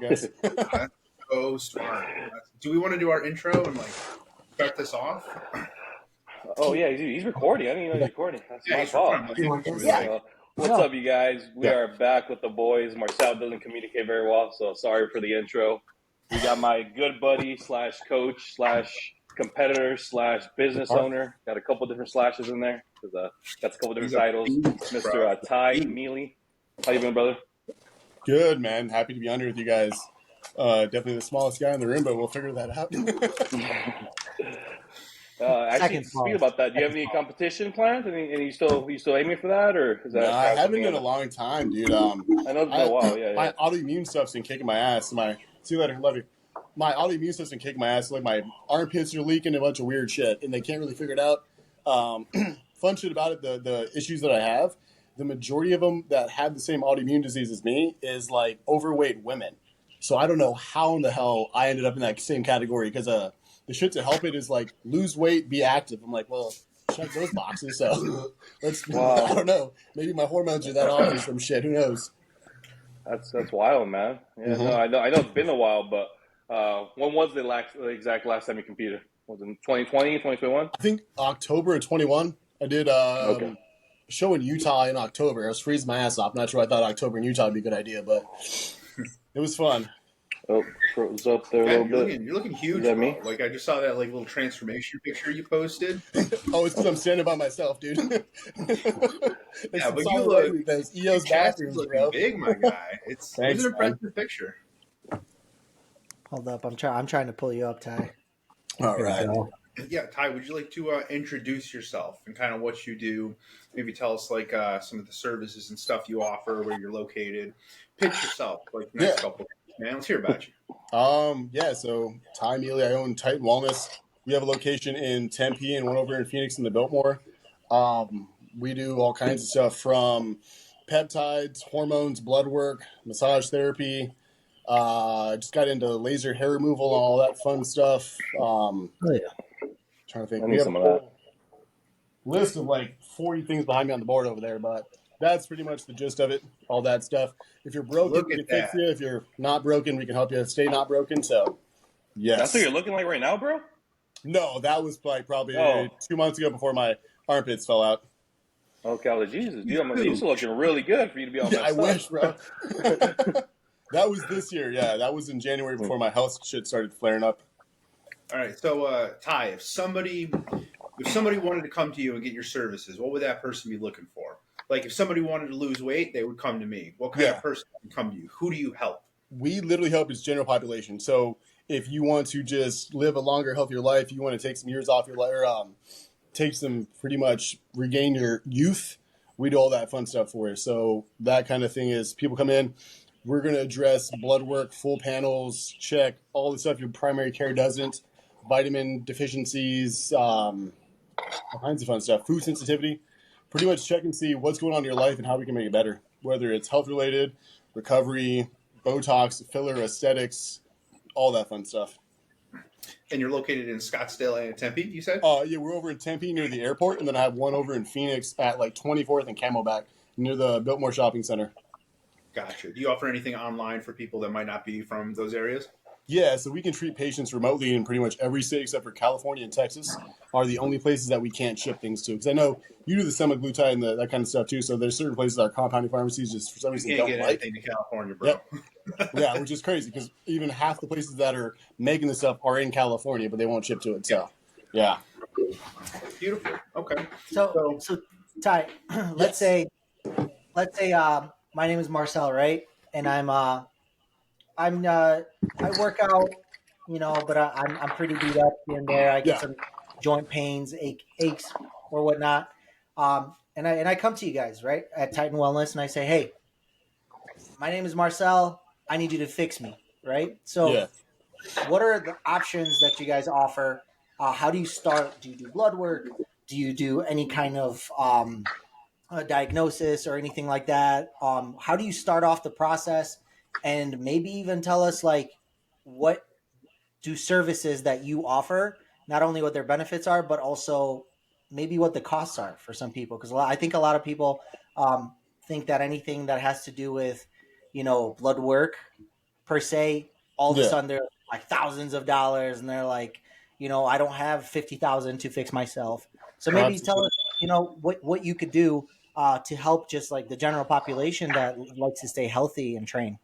guess. That's so smart. Do we want to do our intro and like start this off? Oh yeah, he's recording. I didn't even know he's recording. That's my he's fault. recording. What's up, you guys? We are back with the boys. Marcel doesn't communicate very well, so sorry for the intro. We got my good buddy slash coach slash competitor slash business owner. Got a couple different slashes in there. Got a couple different titles. Mr. Ty Mealey. How you doing, brother? Good, man. Happy to be on here with you guys. Definitely the smallest guy in the room, but we'll figure that out. Actually, speaking about that, do you have any competition plans? And you still aiming for that, or is that? No, I haven't in a long time, dude. I know it's been a while. Yeah. My autoimmune stuff's been kicking my ass. See you later, love you. My autoimmune stuff's been kicking my ass. Like my armpits are leaking, a bunch of weird shit, and they can't really figure it out. Fun shit about it, the issues that I have, the majority of them that have the same autoimmune disease as me is like overweight women. So I don't know how in the hell I ended up in that same category because the shit to help it is like lose weight, be active. I'm like, well, check those boxes. So I don't know. Maybe my hormones are that off or some shit. Who knows? That's wild, man. Yeah, no, I know it's been a while, but when was the exact last time you competed? Was it in 2020, 2021? I think October of 21. I did a show in Utah in October. I was freezing my ass off. Not sure I thought October in Utah would be a good idea, but it was fun. Oh, froze up there a little bit. You're looking huge. Is that me? Like I just saw that like little transformation picture you posted. Oh, it's because I'm standing by myself, dude. Yeah, but you look. Those EOS bathrooms, looking big, my guy. It's an impressive picture. Hold up, I'm trying to pull you up, Ty. All right. Yeah, Ty, would you like to introduce yourself and kind of what you do? Maybe tell us like some of the services and stuff you offer, where you're located. Pitch yourself, like the next couple. Man, let's hear about you. So Ty Mealey, I own Titan Wellness. We have a location in Tempe and one over in Phoenix in the Biltmore. We do all kinds of stuff from peptides, hormones, blood work, massage therapy. Just got into laser hair removal and all that fun stuff. Trying to think. I need some of that. List of like 40 things behind me on the board over there, but that's pretty much the gist of it. All that stuff. If you're broken, we can fix you. If you're not broken, we can help you stay not broken. So, yes. That's what you're looking like right now, bro? No, that was like probably 2 months ago before my armpits fell out. Okay, I was like, Jesus, dude, you're still looking really good for you to be on that I wish, bro. That was this year, yeah. That was in January before my health shit started flaring up. All right, so Ty, if somebody wanted to come to you and get your services, what would that person be looking for? Like if somebody wanted to lose weight, they would come to me. What kind of person would come to you? Who do you help? We literally help its general population. So if you want to just live a longer, healthier life, you want to take some years off your life, or take some pretty much regain your youth, we do all that fun stuff for you. So that kind of thing is people come in, we're going to address blood work, full panels, check all the stuff your primary care doesn't, vitamin deficiencies, all kinds of fun stuff, food sensitivity. Pretty much check and see what's going on in your life and how we can make it better, whether it's health-related, recovery, Botox, filler, aesthetics, all that fun stuff. And you're located in Scottsdale and Tempe, you said? Yeah, we're over in Tempe near the airport, and then I have one over in Phoenix at like 24th and Camelback near the Biltmore Shopping Center. Gotcha. Do you offer anything online for people that might not be from those areas? Yeah, so we can treat patients remotely in pretty much every state except for California and Texas are the only places that we can't ship things to. Because I know you do the semaglutide and that kind of stuff too, so there's certain places that are compounding pharmacies just for some reason don't like. You can't get anything to California, bro. Yep. Yeah, which is crazy because even half the places that are making this stuff are in California, but they won't ship to it. So, yeah. Beautiful. Okay. So Ty, let's say my name is Marcel, right? And I work out, but I'm pretty beat up here and there. I get some joint pains, aches or whatnot. And I come to you guys, right, at Titan Wellness, and I say, hey, my name is Marcel. I need you to fix me, right? So what are the options that you guys offer? How do you start? Do you do blood work? Do you do any kind of diagnosis or anything like that? How do you start off the process? And maybe even tell us, like, what do services that you offer, not only what their benefits are, but also maybe what the costs are for some people. Because I think a lot of people think that anything that has to do with, blood work per se, all of a sudden they're like thousands of dollars, and they're like, I don't have 50,000 to fix myself. So maybe tell us, what you could do to help just like the general population that likes to stay healthy and train.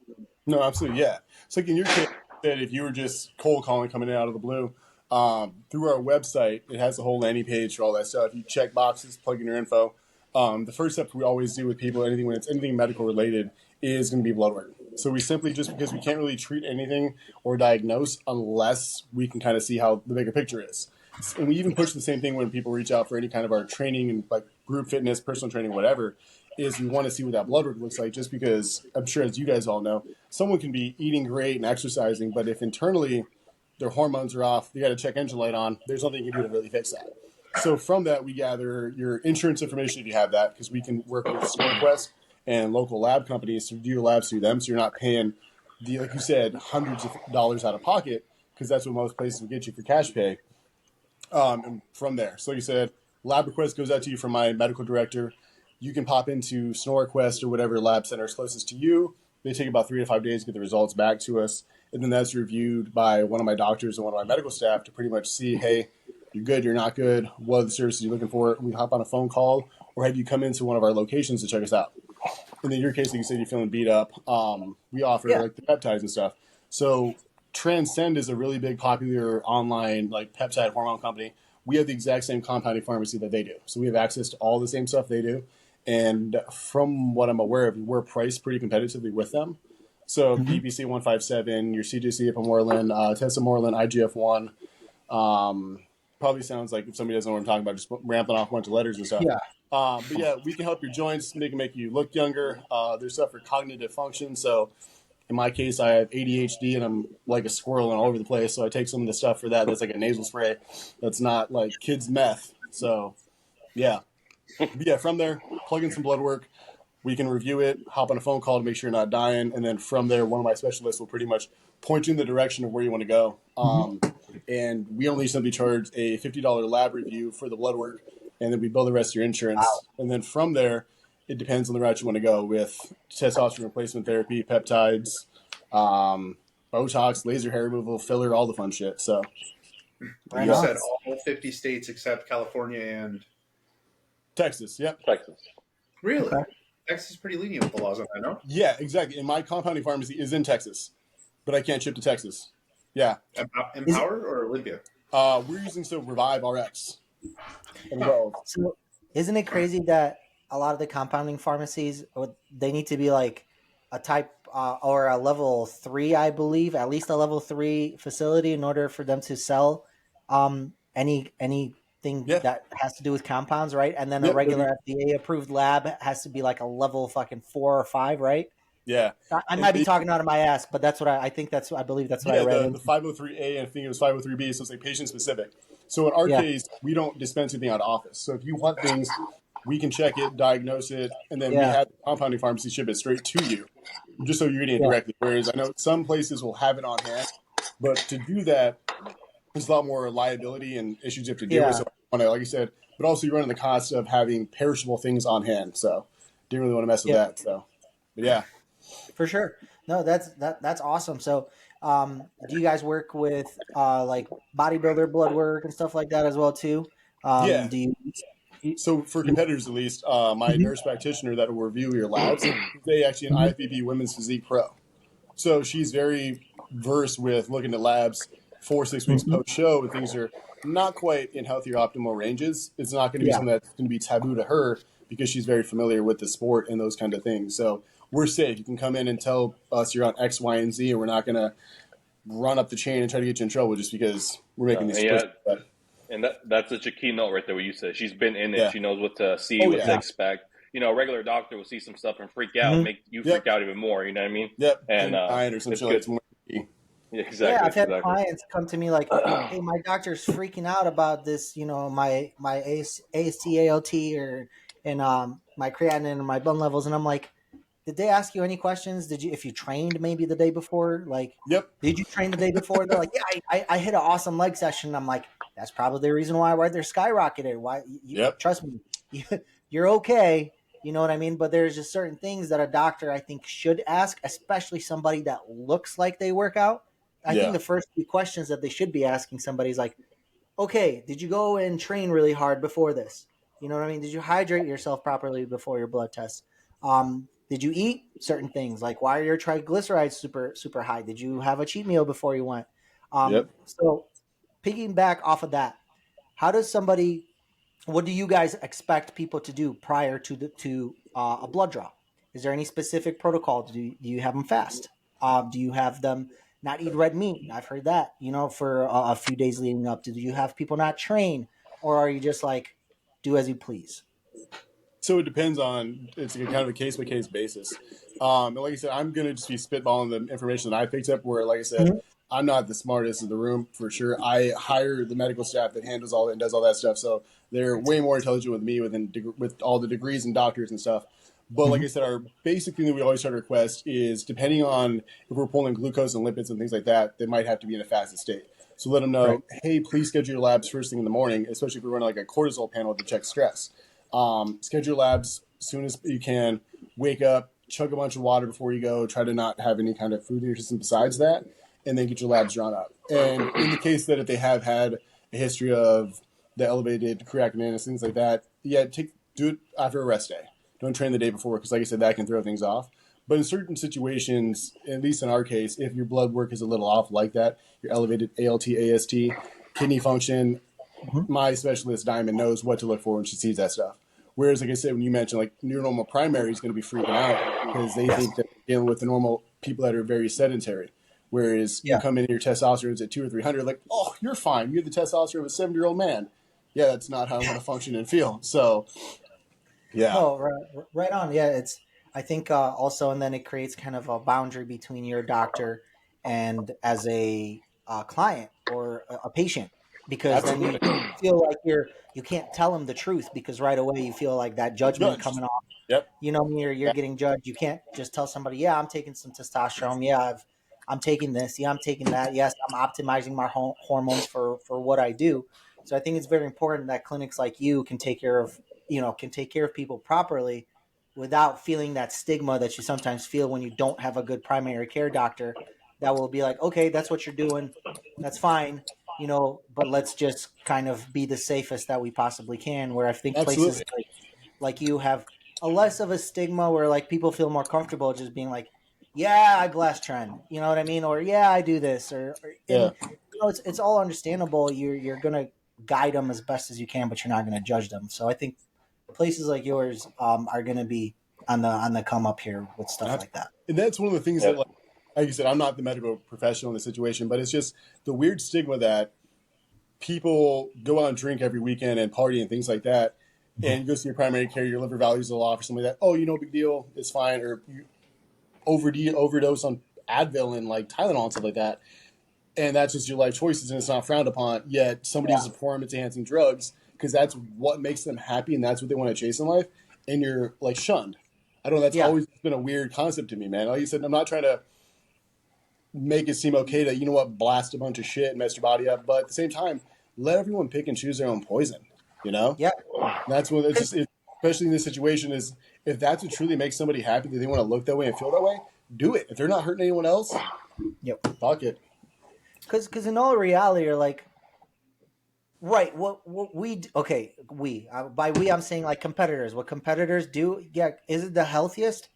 No, absolutely, yeah. So like in your case, that if you were just cold calling coming in out of the blue, through our website, it has a whole landing page for all that stuff. You check boxes, plug in your info. The first step we always do with people, when it's anything medical related, is going to be blood work. So we simply, just because we can't really treat anything or diagnose unless we can kind of see how the bigger picture is. And we even push the same thing when people reach out for any kind of our training and like group fitness, personal training, whatever, is we want to see what that blood work looks like, just because I'm sure, as you guys all know, someone can be eating great and exercising, but if internally their hormones are off, they got to check engine light on, there's nothing you can do to really fix that. So from that, we gather your insurance information if you have that, because we can work with SmartQuest and local lab companies to do your labs through them, so you're not paying like you said, hundreds of dollars out of pocket, because that's what most places will get you for cash pay. And from there, so like you said, lab request goes out to you from my medical director. You can pop into SnorQuest or whatever lab center is closest to you. They take about 3 to 5 days to get the results back to us, and then that's reviewed by one of my doctors and one of my medical staff to pretty much see, hey, you're good, you're not good, what are the services you're looking for. We hop on a phone call or have you come into one of our locations to check us out. And in your case, like you said, you're feeling beat up. We offer like the peptides and stuff. So Transcend is a really big, popular online like peptide hormone company. We have the exact same compounding pharmacy that they do. So we have access to all the same stuff they do. And from what I'm aware of, we're priced pretty competitively with them. So BPC 157, your CJC Ipamorelin, Tesamorelin, IGF-1, probably sounds like, if somebody doesn't know what I'm talking about, just ramping off a bunch of letters and stuff. Yeah. But yeah, we can help your joints, make you look younger. There's stuff for cognitive function. So in my case, I have ADHD and I'm like a squirrel and all over the place. So I take some of the stuff for that. That's like a nasal spray. That's not like kids' meth. So yeah. But yeah, from there, plug in some blood work. We can review it, hop on a phone call to make sure you're not dying. And then from there, one of my specialists will pretty much point you in the direction of where you want to go. And we only simply charge a $50 lab review for the blood work. And then we bill the rest of your insurance. Wow. And then from there, it depends on the route you want to go with testosterone replacement therapy, peptides, Botox, laser hair removal, filler, all the fun shit. So you said all 50 states except California and Texas. Yep. Texas. Really? Okay. Texas is pretty lenient with the laws on that, no? Yeah, exactly. And my compounding pharmacy is in Texas, but I can't ship to Texas. Yeah. Empower or Olympia? We're using Revive RX. So isn't it crazy that a lot of the compounding pharmacies, they need to be like a type or a level 3, I believe, at least a level 3 facility in order for them to sell anything that has to do with compounds, right? And then a regular FDA approved lab has to be like a level fucking 4 or 5, right? Yeah. I might be talking out of my ass, but that's what I believe that's what I read. The 503A and I think it was 503B, so it's like patient specific. So in our case, we don't dispense anything out of office. So if you want things, we can check it, diagnose it, and then we have the compounding pharmacy ship it straight to you, just so you're getting it directly. Whereas I know some places will have it on hand, but to do that, there's a lot more liability and issues you have to deal with. So like I said, but also you're running the cost of having perishable things on hand. So didn't really want to mess with that. So, but yeah. For sure. No, that's awesome. So, do you guys work with like bodybuilder blood work and stuff like that as well too? So for competitors, at least, my nurse practitioner that will review your labs, they actually an IFBB Women's Physique Pro. So she's very versed with looking at labs 4-6 weeks post show, and things are not quite in healthy or optimal ranges. It's not going to be something that's going to be taboo to her because she's very familiar with the sport and those kind of things. So we're safe. You can come in and tell us you're on X, Y, and Z, and we're not going to run up the chain and try to get you in trouble just because we're making these choices. And that's such a key note right there what you said. She's been in it. She knows what to see, what to expect. You know, a regular doctor will see some stuff and freak out, make you freak out even more. You know what I mean? Yep. And or some shit like more. Yeah, exactly. Yeah, I've had clients come to me like, "Hey, my doctor's freaking out about this. You know, my AST, ALT, and my creatinine and my bone levels." And I'm like, "Did they ask you any questions? If you trained maybe the day before? Like, did you train the day before?" They're like, "Yeah, I hit an awesome leg session." I'm like, "That's probably the reason why they're skyrocketed. Why? Trust me, you're okay. You know what I mean? But there's just certain things that a doctor, I think, should ask, especially somebody that looks like they work out. I think the first few questions that they should be asking somebody is like, okay, did you go and train really hard before this? You know what I mean? Did you hydrate yourself properly before your blood test? Did you eat certain things? Like, why are your triglycerides super high? Did you have a cheat meal before you went? So piggyback off of that, how does somebody, what do you guys expect people to do prior to a blood draw? Is there any specific protocol? Do you have them fast? Do you have them not eat red meat? I've heard that, for a few days leading up. Do you have people not train, or are you just like, do as you please? So it depends on, it's kind of a case by case basis. Like I said, I'm going to just be spitballing the information that I picked up where, like I said, I'm not the smartest in the room for sure. I hire the medical staff that handles all that and does all that stuff. So they're way more intelligent with me with all the degrees and doctors and stuff. But like I said, our basic thing that we always try to request is, depending on if we're pulling glucose and lipids and things like that, they might have to be in a fasted state. So let them know, hey, please schedule your labs first thing in the morning, especially if we're running like a cortisol panel to check stress. Schedule your labs as soon as you can. Wake up, chug a bunch of water before you go. Try to not have any kind of food in your system besides that, and then get your labs drawn up. And in the case that if they have had a history of the elevated creatinine and things like that, do it after a rest day. Don't train the day before, because like I said, that can throw things off. But in certain situations, at least in our case, if your blood work is a little off like that, your elevated ALT, AST, kidney function, my specialist Diamond knows what to look for when she sees that stuff. Whereas, like I said, when you mentioned like your normal primary is going to be freaking out because they think that they're dealing with the normal people that are very sedentary. Whereas you come in and your testosterone's at 200 or 300, like, oh, you're fine. You have the testosterone of a 70-year-old man. Yeah, that's not how I want to function and feel. So, yeah. Oh, right on. Yeah, I think also, and then it creates kind of a boundary between your doctor and as a client or a patient, because Absolutely. then you feel like you can't tell them the truth, because right away you feel like that judgment coming off. Yep. You're getting judged. You can't just tell somebody, yeah, I'm taking some testosterone. Yeah, I'm taking this. Yeah, I'm taking that. Yes, I'm optimizing my hormones for what I do. So I think it's very important that clinics like you can take care of people properly without feeling that stigma that you sometimes feel when you don't have a good primary care doctor that will be like, okay, that's what you're doing. That's fine. But let's just kind of be the safest that we possibly can, where I think places like you have a less of a stigma where like people feel more comfortable just being like, yeah, I glass trend, you know what I mean? Or yeah, I do this, and it's all understandable. You're going to guide them as best as you can, but you're not going to judge them. So I think places like yours are going to be on the come up here with stuff like that. And that's one of the things that, like you said, I'm not the medical professional in the situation, but it's just the weird stigma that people go out and drink every weekend and party and things like that, and you go see your primary care, your liver values will off or something like that. Oh, big deal, it's fine. Or you overdose on Advil and like Tylenol and stuff like that, and that's just your life choices, and it's not frowned upon. Yet somebody uses performance-enhancing drugs because that's what makes them happy and that's what they want to chase in life, and you're like shunned. I don't know. That's always been a weird concept to me, man. Like you said, I'm not trying to make it seem okay to, blast a bunch of shit and mess your body up, but at the same time, let everyone pick and choose their own poison. Yeah. That's what it's just, especially in this situation, is if that's what truly makes somebody happy, that they want to look that way and feel that way, do it. If they're not hurting anyone else, fuck it. Because in all reality, you're like, right, by we, I'm saying like competitors. What competitors do, is it the healthiest?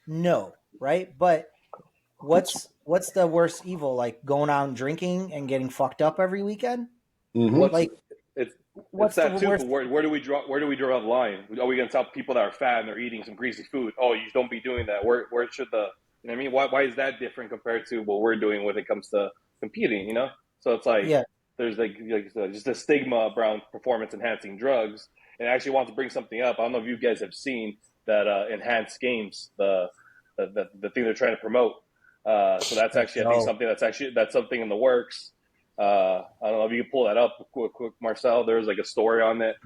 No, right? But what's the worst evil? Like going out and drinking and getting fucked up every weekend? What's that too? But where do we draw the line? Are we going to tell people that are fat and they're eating some greasy food, oh, you don't be doing that? Where should the, you know what I mean? Why is that different compared to what we're doing when it comes to competing? So it's like there's like just a stigma around performance enhancing drugs. And I actually want to bring something up. I don't know if you guys have seen that enhanced games, the thing they're trying to promote. So that's actually, I think, something that's something in the works. I don't know if you can pull that up quick, Marcel. There's like a story on it,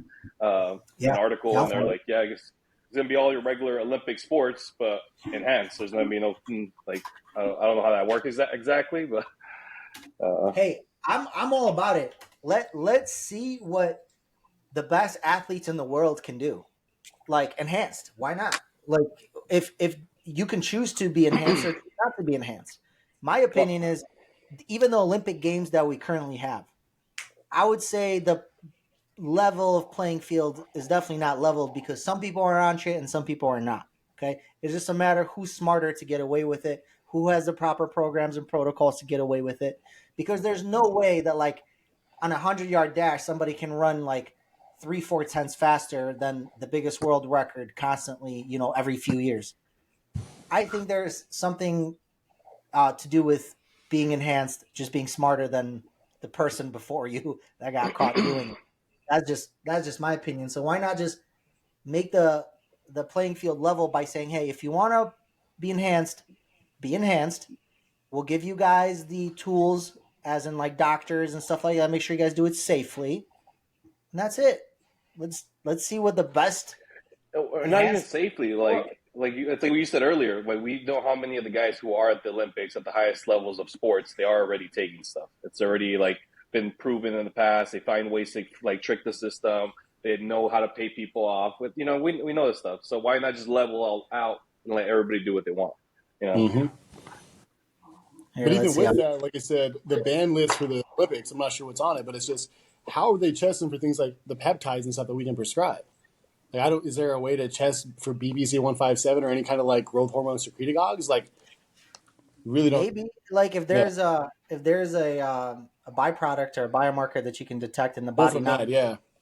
an article, and they're like, I guess it's gonna be all your regular Olympic sports, but enhanced. There's gonna be no like, I don't know how that works exactly, but hey, I'm all about it. Let's see what the best athletes in the world can do. like enhanced. Why not? Like if you can choose to be enhanced or not to be enhanced. My opinion is, even the Olympic Games that we currently have, I would say the level of playing field is definitely not leveled because some people are on shit and some people are not. Okay, it's just a matter of who's smarter to get away with it, who has the proper programs and protocols to get away with it. Because there's no way that like on 100-yard dash somebody can run like 3/4 faster than the biggest world record constantly, every few years. I think there's something to do with being enhanced, just being smarter than the person before you that got caught doing it. That's just my opinion. So why not just make the playing field level by saying, hey, if you want to be enhanced, be enhanced. We'll give you guys the tools, as in like doctors and stuff like that. Make sure you guys do it safely, and that's it. Let's see what the best. Or not even safely, it's like you said earlier. Like we know how many of the guys who are at the Olympics at the highest levels of sports, they are already taking stuff. It's already like been proven in the past. They find ways to like trick the system. They know how to pay people off. With we know this stuff. So why not just level all out and let everybody do what they want? Mm-hmm. But even with that, like I said, the ban list for the Olympics, I'm not sure what's on it, but it's just how are they testing for things like the peptides and stuff that we can prescribe? Like, is there a way to test for BBC 157 or any kind of like growth hormone secretagogues? Like, really don't. Maybe like if there's a byproduct or a biomarker that you can detect in the body,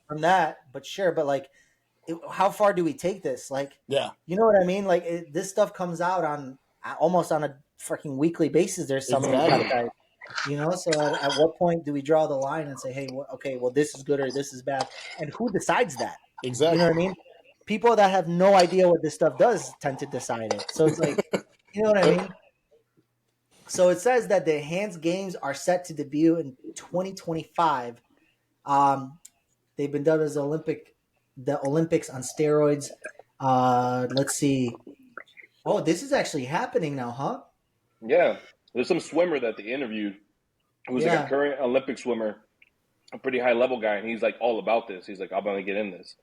from that, but sure, but like, how far do we take this? Like, yeah, you know what I mean? Like this stuff comes out on almost on a freaking weekly basis. There's something peptide. So at what point do we draw the line and say, hey, okay, well, this is good or this is bad? And who decides that? Exactly. You know what I mean? People that have no idea what this stuff does tend to decide it. So it's like, you know what I mean? So it says that the enhanced games are set to debut in 2025. They've been dubbed as the Olympics on steroids. Let's see. Oh, this is actually happening now, huh? Yeah. There's some swimmer that they interviewed who's like a current Olympic swimmer, a pretty high level guy, and he's like all about this. He's like, I'm gonna get in this.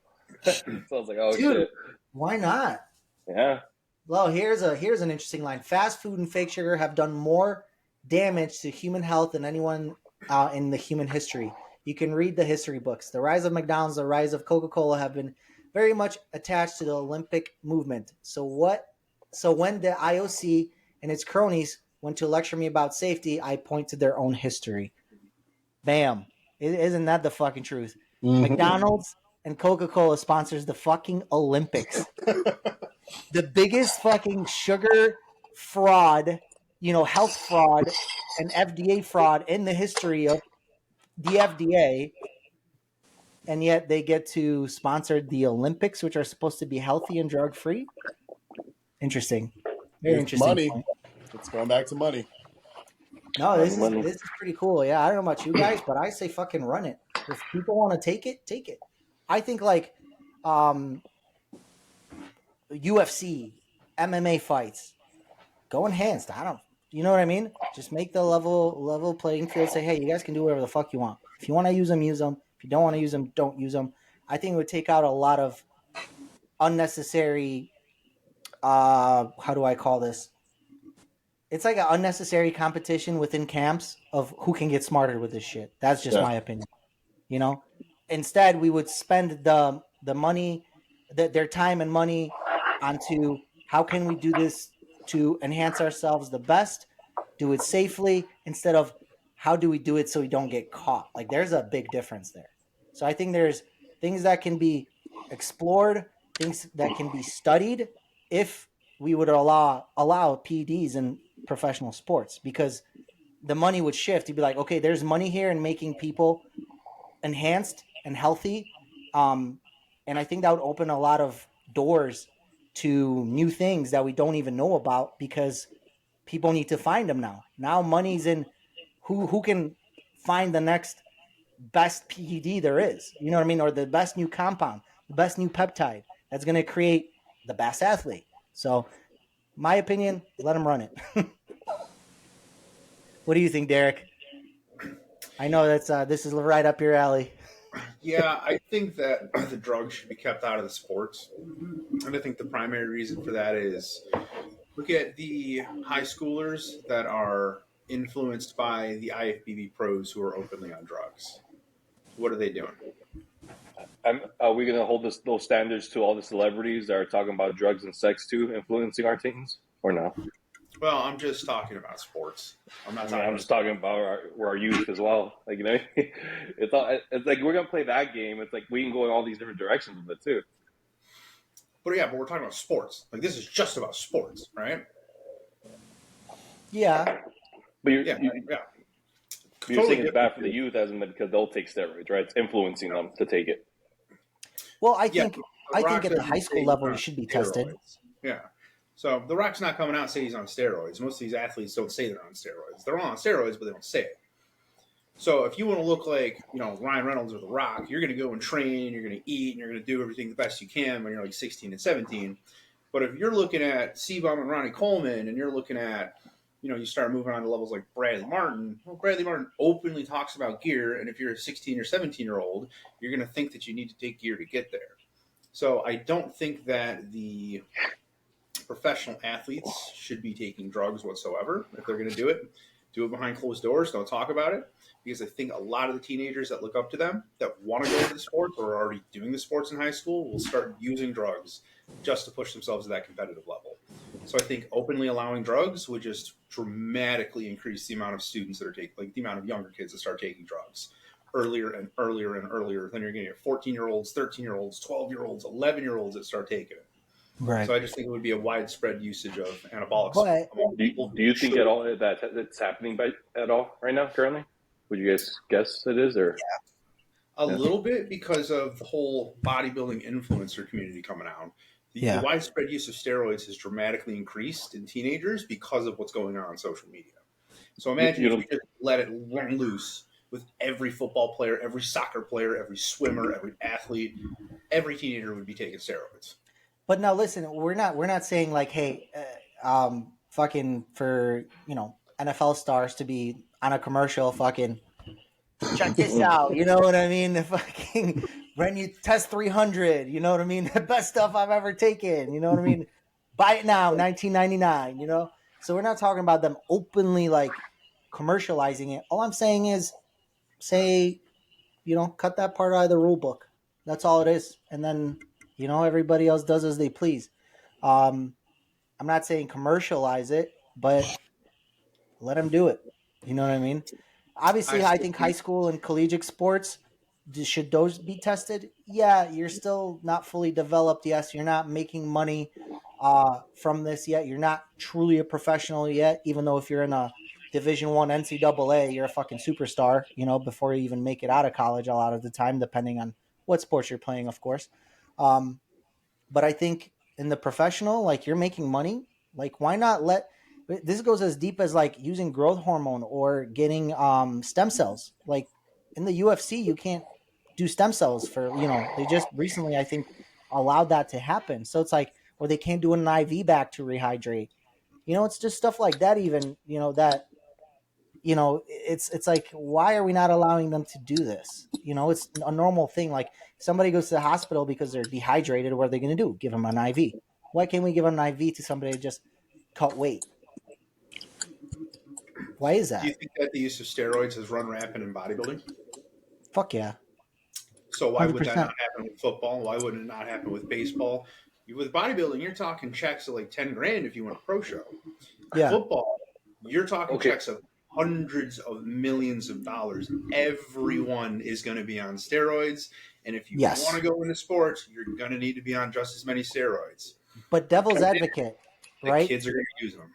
So I was like, oh, dude, shit. Why not? Yeah. Well, here's an interesting line. Fast food and fake sugar have done more damage to human health than anyone in the human history. You can read the history books. The rise of McDonald's, the rise of Coca-Cola have been very much attached to the Olympic movement. So when the IOC and its cronies went to lecture me about safety, I point to their own history. Bam. Isn't that the fucking truth? Mm-hmm. McDonald's and Coca-Cola sponsors the fucking Olympics. The biggest fucking sugar fraud, health fraud and FDA fraud in the history of the FDA. And yet they get to sponsor the Olympics, which are supposed to be healthy and drug-free. Interesting. Very interesting. Money. It's going back to money. No, this is pretty cool. Yeah, I don't know about you guys, but I say fucking run it. If people want to take it, take it. I think like UFC, MMA fights, go enhanced. You know what I mean? Just make the level playing field. Say, hey, you guys can do whatever the fuck you want. If you want to use them, use them. If you don't want to use them, don't use them. I think it would take out a lot of unnecessary. How do I call this? It's like an unnecessary competition within camps of who can get smarter with this shit. That's just my opinion. Instead we would spend the money, their time and money onto how can we do this to enhance ourselves the best, do it safely, instead of how do we do it so we don't get caught. Like there's a big difference there. So I think there's things that can be explored, things that can be studied if we would allow PEDs in professional sports, because the money would shift. You'd be like, okay, there's money here in making people enhanced and healthy. And I think that would open a lot of doors to new things that we don't even know about, because people need to find them now. Now money's in who can find the next best PED there is. You know what I mean? Or the best new compound, the best new peptide that's going to create the best athlete. So my opinion, let them run it. What do you think, Derek? I know that's this is right up your alley. Yeah, I think that the drugs should be kept out of the sports. And I think the primary reason for that is look at the high schoolers that are influenced by the IFBB pros who are openly on drugs. What are they doing? Are we going to hold those standards to all the celebrities that are talking about drugs and sex too, influencing our teens, or no? Well, I'm just talking about sports. I'm just talking about our youth as well. Like, you know, it's like we're gonna play that game. It's like we can go in all these different directions with it too. But yeah, but we're talking about sports. Like this is just about sports, right? Yeah. But you're Totally saying it's bad for the youth, as in because they'll take steroids, right? It's influencing them to take it. Well, I think at the doesn't high school say level he's you should be on tested. steroids. Yeah. So The Rock's not coming out and saying he's on steroids. Most of these athletes don't say they're on steroids. They're all on steroids, but they don't say it. So if you want to look like, Ryan Reynolds or The Rock, you're going to go and train, you're going to eat, and you're going to do everything the best you can when you're like 16 and 17. But if you're looking at C-Bomb and Ronnie Coleman, and you're looking at, you start moving on to levels like Bradley Martin. Well, Bradley Martin openly talks about gear, and if you're a 16 or 17-year-old, you're going to think that you need to take gear to get there. So I don't think that the professional athletes should be taking drugs whatsoever. If they're going to do it behind closed doors. Don't talk about it, because I think a lot of the teenagers that look up to them that want to go into the sports or are already doing the sports in high school will start using drugs just to push themselves to that competitive level. So I think openly allowing drugs would just dramatically increase the amount of students that are taking, like the amount of younger kids that start taking drugs earlier and earlier and earlier. Then you're going to get 14-year-olds, 13-year-olds, 12-year-olds, 11-year-olds that start taking it. Right. So I just think it would be a widespread usage of anabolics. But Do you think at all that it's happening at all right now currently? Would you guys guess it is, or a little bit because of the whole bodybuilding influencer community coming out. The widespread use of steroids has dramatically increased in teenagers because of what's going on social media. So imagine if you just let it run loose with every football player, every soccer player, every swimmer, every athlete, every teenager would be taking steroids. But now listen, we're not saying like, hey, fucking for NFL stars to be on a commercial, fucking check this out. You know what I mean? The fucking when you test 300, you know what I mean? The best stuff I've ever taken. You know what I mean? Buy it now, $19.99. So we're not talking about them openly like commercializing it. All I'm saying is, say, cut that part out of the rule book. That's all it is, and then everybody else does as they please. I'm not saying commercialize it, but let them do it. You know what I mean? Obviously, I think high school and collegiate sports, should those be tested? Yeah, you're still not fully developed. Yes, you're not making money from this yet. You're not truly a professional yet, even though if you're in a Division I NCAA, you're a fucking superstar, before you even make it out of college a lot of the time, depending on what sports you're playing, of course. But I think in the professional, like you're making money, like why not this goes as deep as like using growth hormone or getting stem cells. Like in the UFC, you can't do stem cells for, they just recently, I think, allowed that to happen. So it's like, or they can't do an IV back to rehydrate. It's just stuff like that even, that, it's like, why are we not allowing them to do this? It's a normal thing. Like somebody goes to the hospital because they're dehydrated. What are they going to do? Give them an IV. Why can't we give an IV to somebody to just cut weight? Why is that? Do you think that the use of steroids has run rampant in bodybuilding? Fuck yeah. So why 100%. Would that not happen with football? Why wouldn't it not happen with baseball? With bodybuilding, you're talking checks of like $10,000 if you want a pro show. Yeah. Football, you're talking checks of hundreds of millions of dollars. Everyone is going to be on steroids. And if you want to go into sports, you're going to need to be on just as many steroids. But devil's advocate, right? Kids are going to use them.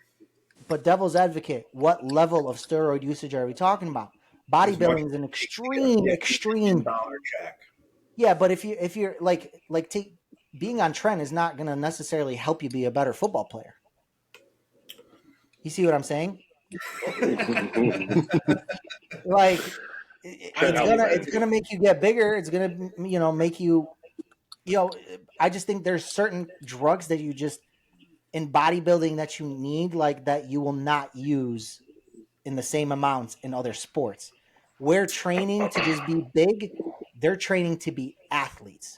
But devil's advocate, what level of steroid usage are we talking about? Bodybuilding is an extreme dollar check. Yeah, but if you're like being on trend is not going to necessarily help you be a better football player. You see what I'm saying? Like it's gonna make you get bigger. It's gonna make you I just think there's certain drugs that you just in bodybuilding that you need, like that you will not use in the same amounts in other sports. We're training to just be big. they're training to be athletes.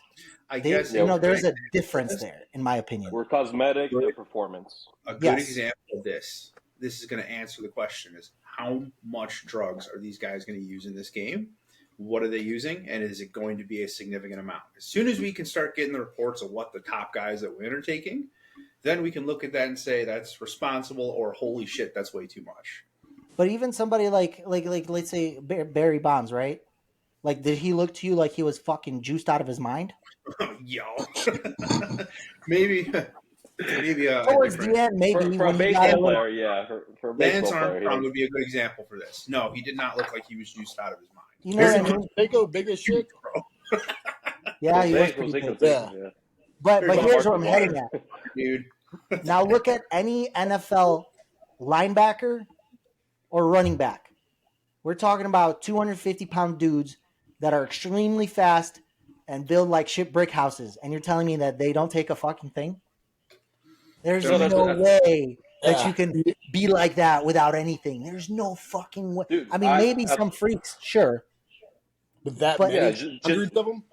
I guess There's a difference there, in my opinion. We're cosmetic, they're performance. A good example of this is going to answer the question: is how much drugs are these guys going to use in this game? What are they using, and is it going to be a significant amount? As soon as we can start getting the reports of what the top guys that win are taking, then we can look at that and say that's responsible, or holy shit, that's way too much. But even somebody like let's say Barry Bonds, right? Like, did he look to you like he was fucking juiced out of his mind? Yo, maybe towards the end, maybe for a baseball player, yeah. For a baseball Lance player, Armstrong would be a good example for this. No, he did not look like he was juiced out of his mind. You know what I mean? Keiko big as shit. Yeah, he was pretty big. Yeah. But here's what I'm heading at, dude. Now look at any NFL linebacker or running back. We're talking about 250-pound dudes that are extremely fast and build like shit brick houses, and you're telling me that they don't take a fucking thing? There's no way that you can be like that without anything. There's no fucking way. Dude, I mean, maybe some freaks, sure. But hundreds of them?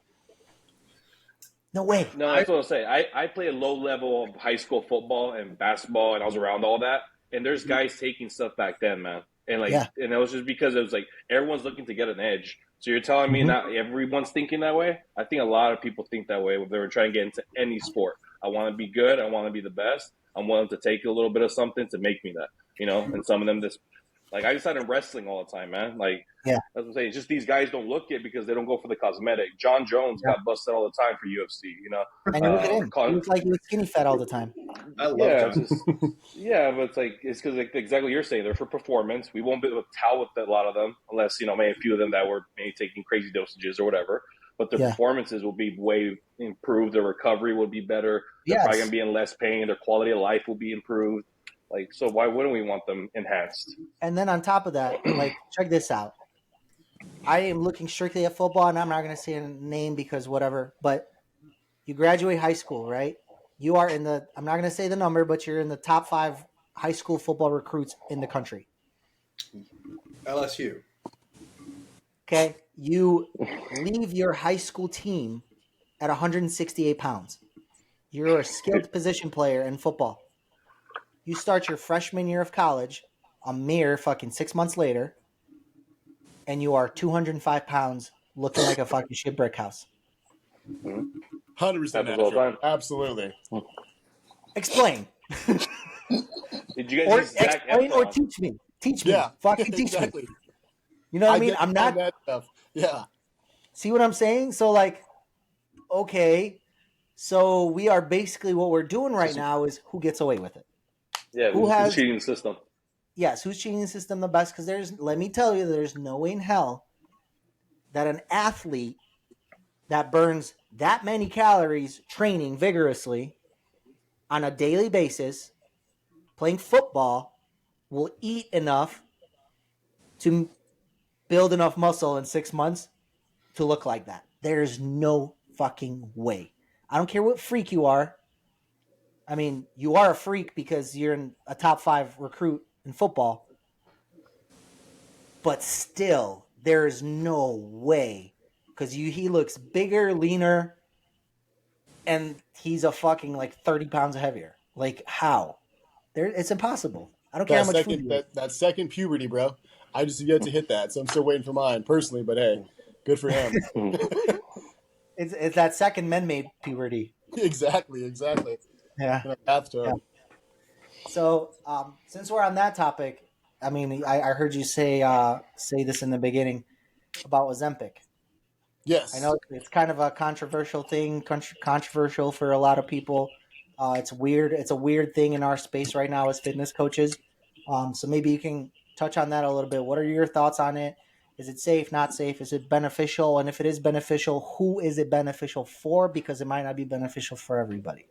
No way. No, that's what I'll say. I played a low level of high school football and basketball, and I was around all that. And there's guys taking stuff back then, man. And and it was just because it was like everyone's looking to get an edge. So you're telling me not everyone's thinking that way? I think a lot of people think that way when they were trying to get into any sport. I want to be good. I want to be the best. I'm willing to take a little bit of something to make me that, And some of them just like I decided wrestling all the time, man. Like, that's what I'm saying. It's just these guys don't look it because they don't go for the cosmetic. John Jones got busted all the time for UFC, And you look at him. He looks like he was skinny fat all the time. I love John. But it's because exactly what you're saying. They're for performance. We won't be able to tell with a lot of them unless, maybe a few of them that were maybe taking crazy dosages or whatever. But their performances will be way improved. Their recovery will be better. They're probably going to be in less pain. Their quality of life will be improved. So why wouldn't we want them enhanced? And then on top of that, check this out. I am looking strictly at football, and I'm not going to say a name because whatever, but you graduate high school, right? You are I'm not going to say the number, but you're in the top 5 high school football recruits in the country. LSU. Okay. You leave your high school team at 168 pounds. You're a skilled position player in football. You start your freshman year of college, a mere fucking 6 months later, and you are 205 pounds looking like a fucking shit brick house. 100% natural. Absolutely. Explain. Did you guys explain or teach me? Teach me. Yeah. Fucking teach me. You know what I mean? I'm not. That stuff. Yeah. See what I'm saying? So, okay. So we are basically what we're doing right now is who gets away with it. Yeah, who's cheating the system? Yes, who's cheating the system the best? Because let me tell you, there's no way in hell that an athlete that burns that many calories training vigorously on a daily basis, playing football, will eat enough to build enough muscle in 6 months to look like that. There's no fucking way. I don't care what freak you are. I mean, you are a freak because you're in a top 5 recruit in football. But still, there is no way. Because he looks bigger, leaner, and he's a fucking 30 pounds heavier. How? It's impossible. I don't care how much food you eat. That second puberty, bro. I just have yet to hit that, so I'm still waiting for mine personally. But hey, good for him. It's that second men-made puberty. Exactly. Yeah. So, since we're on that topic, I mean, I heard you say this in the beginning about Ozempic. Yes. I know it's kind of a controversial thing, controversial for a lot of people. It's weird. It's a weird thing in our space right now as fitness coaches. So maybe you can touch on that a little bit. What are your thoughts on it? Is it safe, not safe? Is it beneficial? And if it is beneficial, who is it beneficial for? Because it might not be beneficial for everybody.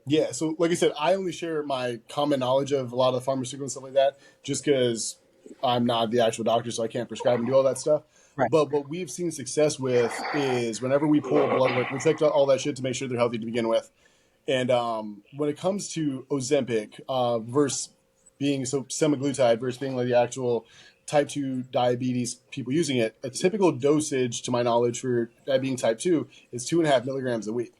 Yeah, so like I said, I only share my common knowledge of a lot of the pharmaceuticals and stuff like that just because I'm not the actual doctor, so I can't prescribe and do all that stuff. Right. But what we've seen success with is whenever we pull blood work, we take all that shit to make sure they're healthy to begin with. And when it comes to Ozempic versus being semaglutide versus being the actual type 2 diabetes people using it, a typical dosage, to my knowledge, for that being type 2 is 2.5 milligrams a week.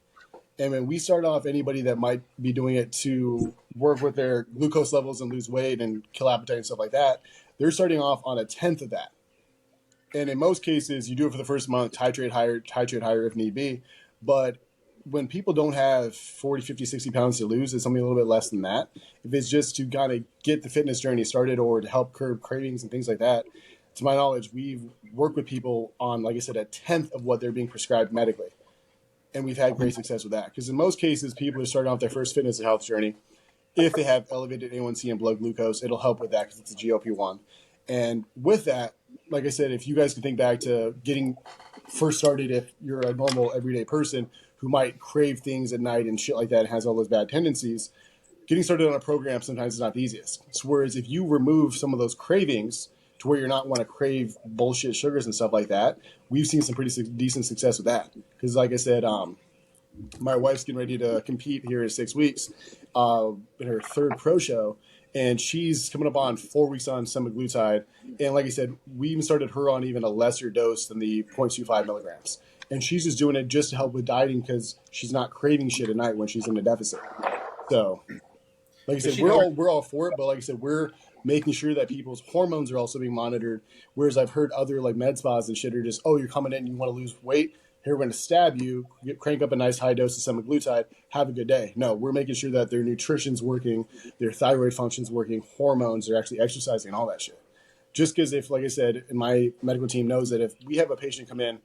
And when we start off anybody that might be doing it to work with their glucose levels and lose weight and kill appetite and stuff like that, they're starting off on a tenth of that. And in most cases, you do it for the first month, titrate higher if need be. But when people don't have 40, 50, 60 pounds to lose, it's something a little bit less than that. If it's just to kind of get the fitness journey started or to help curb cravings and things like that, to my knowledge, we've worked with people on, like I said, a tenth of what they're being prescribed medically. And we've had great success with that. Because in most cases, people are starting off their first fitness and health journey. If they have elevated A1C and blood glucose, it'll help with that because it's a GLP-1. And with that, like I said, if you guys can think back to getting first started, if you're a normal everyday person who might crave things at night and shit like that and has all those bad tendencies, getting started on a program sometimes is not the easiest. So whereas if you remove some of those cravings to where you're not want to crave bullshit sugars and stuff like that, we've seen some pretty decent success with that. Because like I said, my wife's getting ready to compete here in 6 weeks in her third pro show. And she's coming up on 4 weeks on semaglutide. And like I said, we even started her on even a lesser dose than the 0.25 milligrams. And she's just doing it just to help with dieting because she's not craving shit at night when she's in a deficit. So, like I said, we're all for it. But like I said, we're making sure that people's hormones are also being monitored. Whereas I've heard other like med spas and shit are just, oh, you're coming in and you want to lose weight. Here, we're going to stab you, crank up a nice high dose of semaglutide, have a good day. No, we're making sure that their nutrition's working, their thyroid function's working, hormones, they're actually exercising and all that shit. Just because if, like I said, and my medical team knows that if we have a patient come in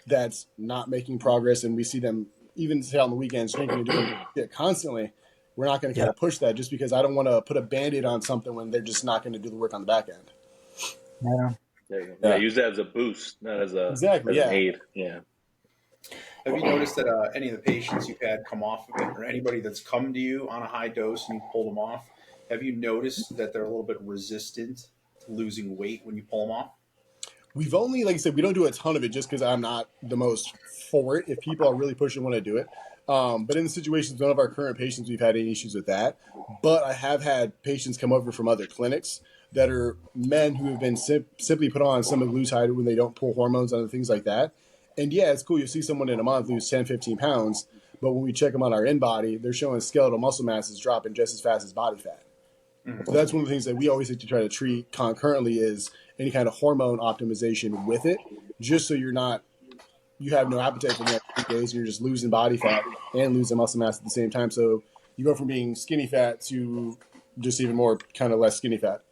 that's not making progress and we see them even say on the weekends drinking and doing it constantly, we're not going to kind of push that just because I don't want to put a Band-Aid on something when they're just not going to do the work on the back end. Yeah. There you go. Yeah, use that as a boost, not as a an aid. Yeah. Have you noticed that any of the patients you've had come off of it, or anybody that's come to you on a high dose and you pull them off, have you noticed that they're a little bit resistant to losing weight when you pull them off? We've only, like I said, we don't do a ton of it just because I'm not the most for it. If people are really pushing, want to do it. But in the situations, none of our current patients, we've had any issues with that. But I have had patients come over from other clinics that are men who have been simply put on semaglutide when they don't pull hormones and things like that. And yeah, it's cool. You'll see someone in a month lose 10, 15 pounds. But when we check them on our in-body, they're showing skeletal muscle mass is dropping just as fast as body fat. Mm-hmm. So that's one of the things that we always like to try to treat concurrently is any kind of hormone optimization with it, just so you have no appetite for the next 8 days and you're just losing body fat and losing muscle mass at the same time. So you go from being skinny fat to just even more kind of less skinny fat.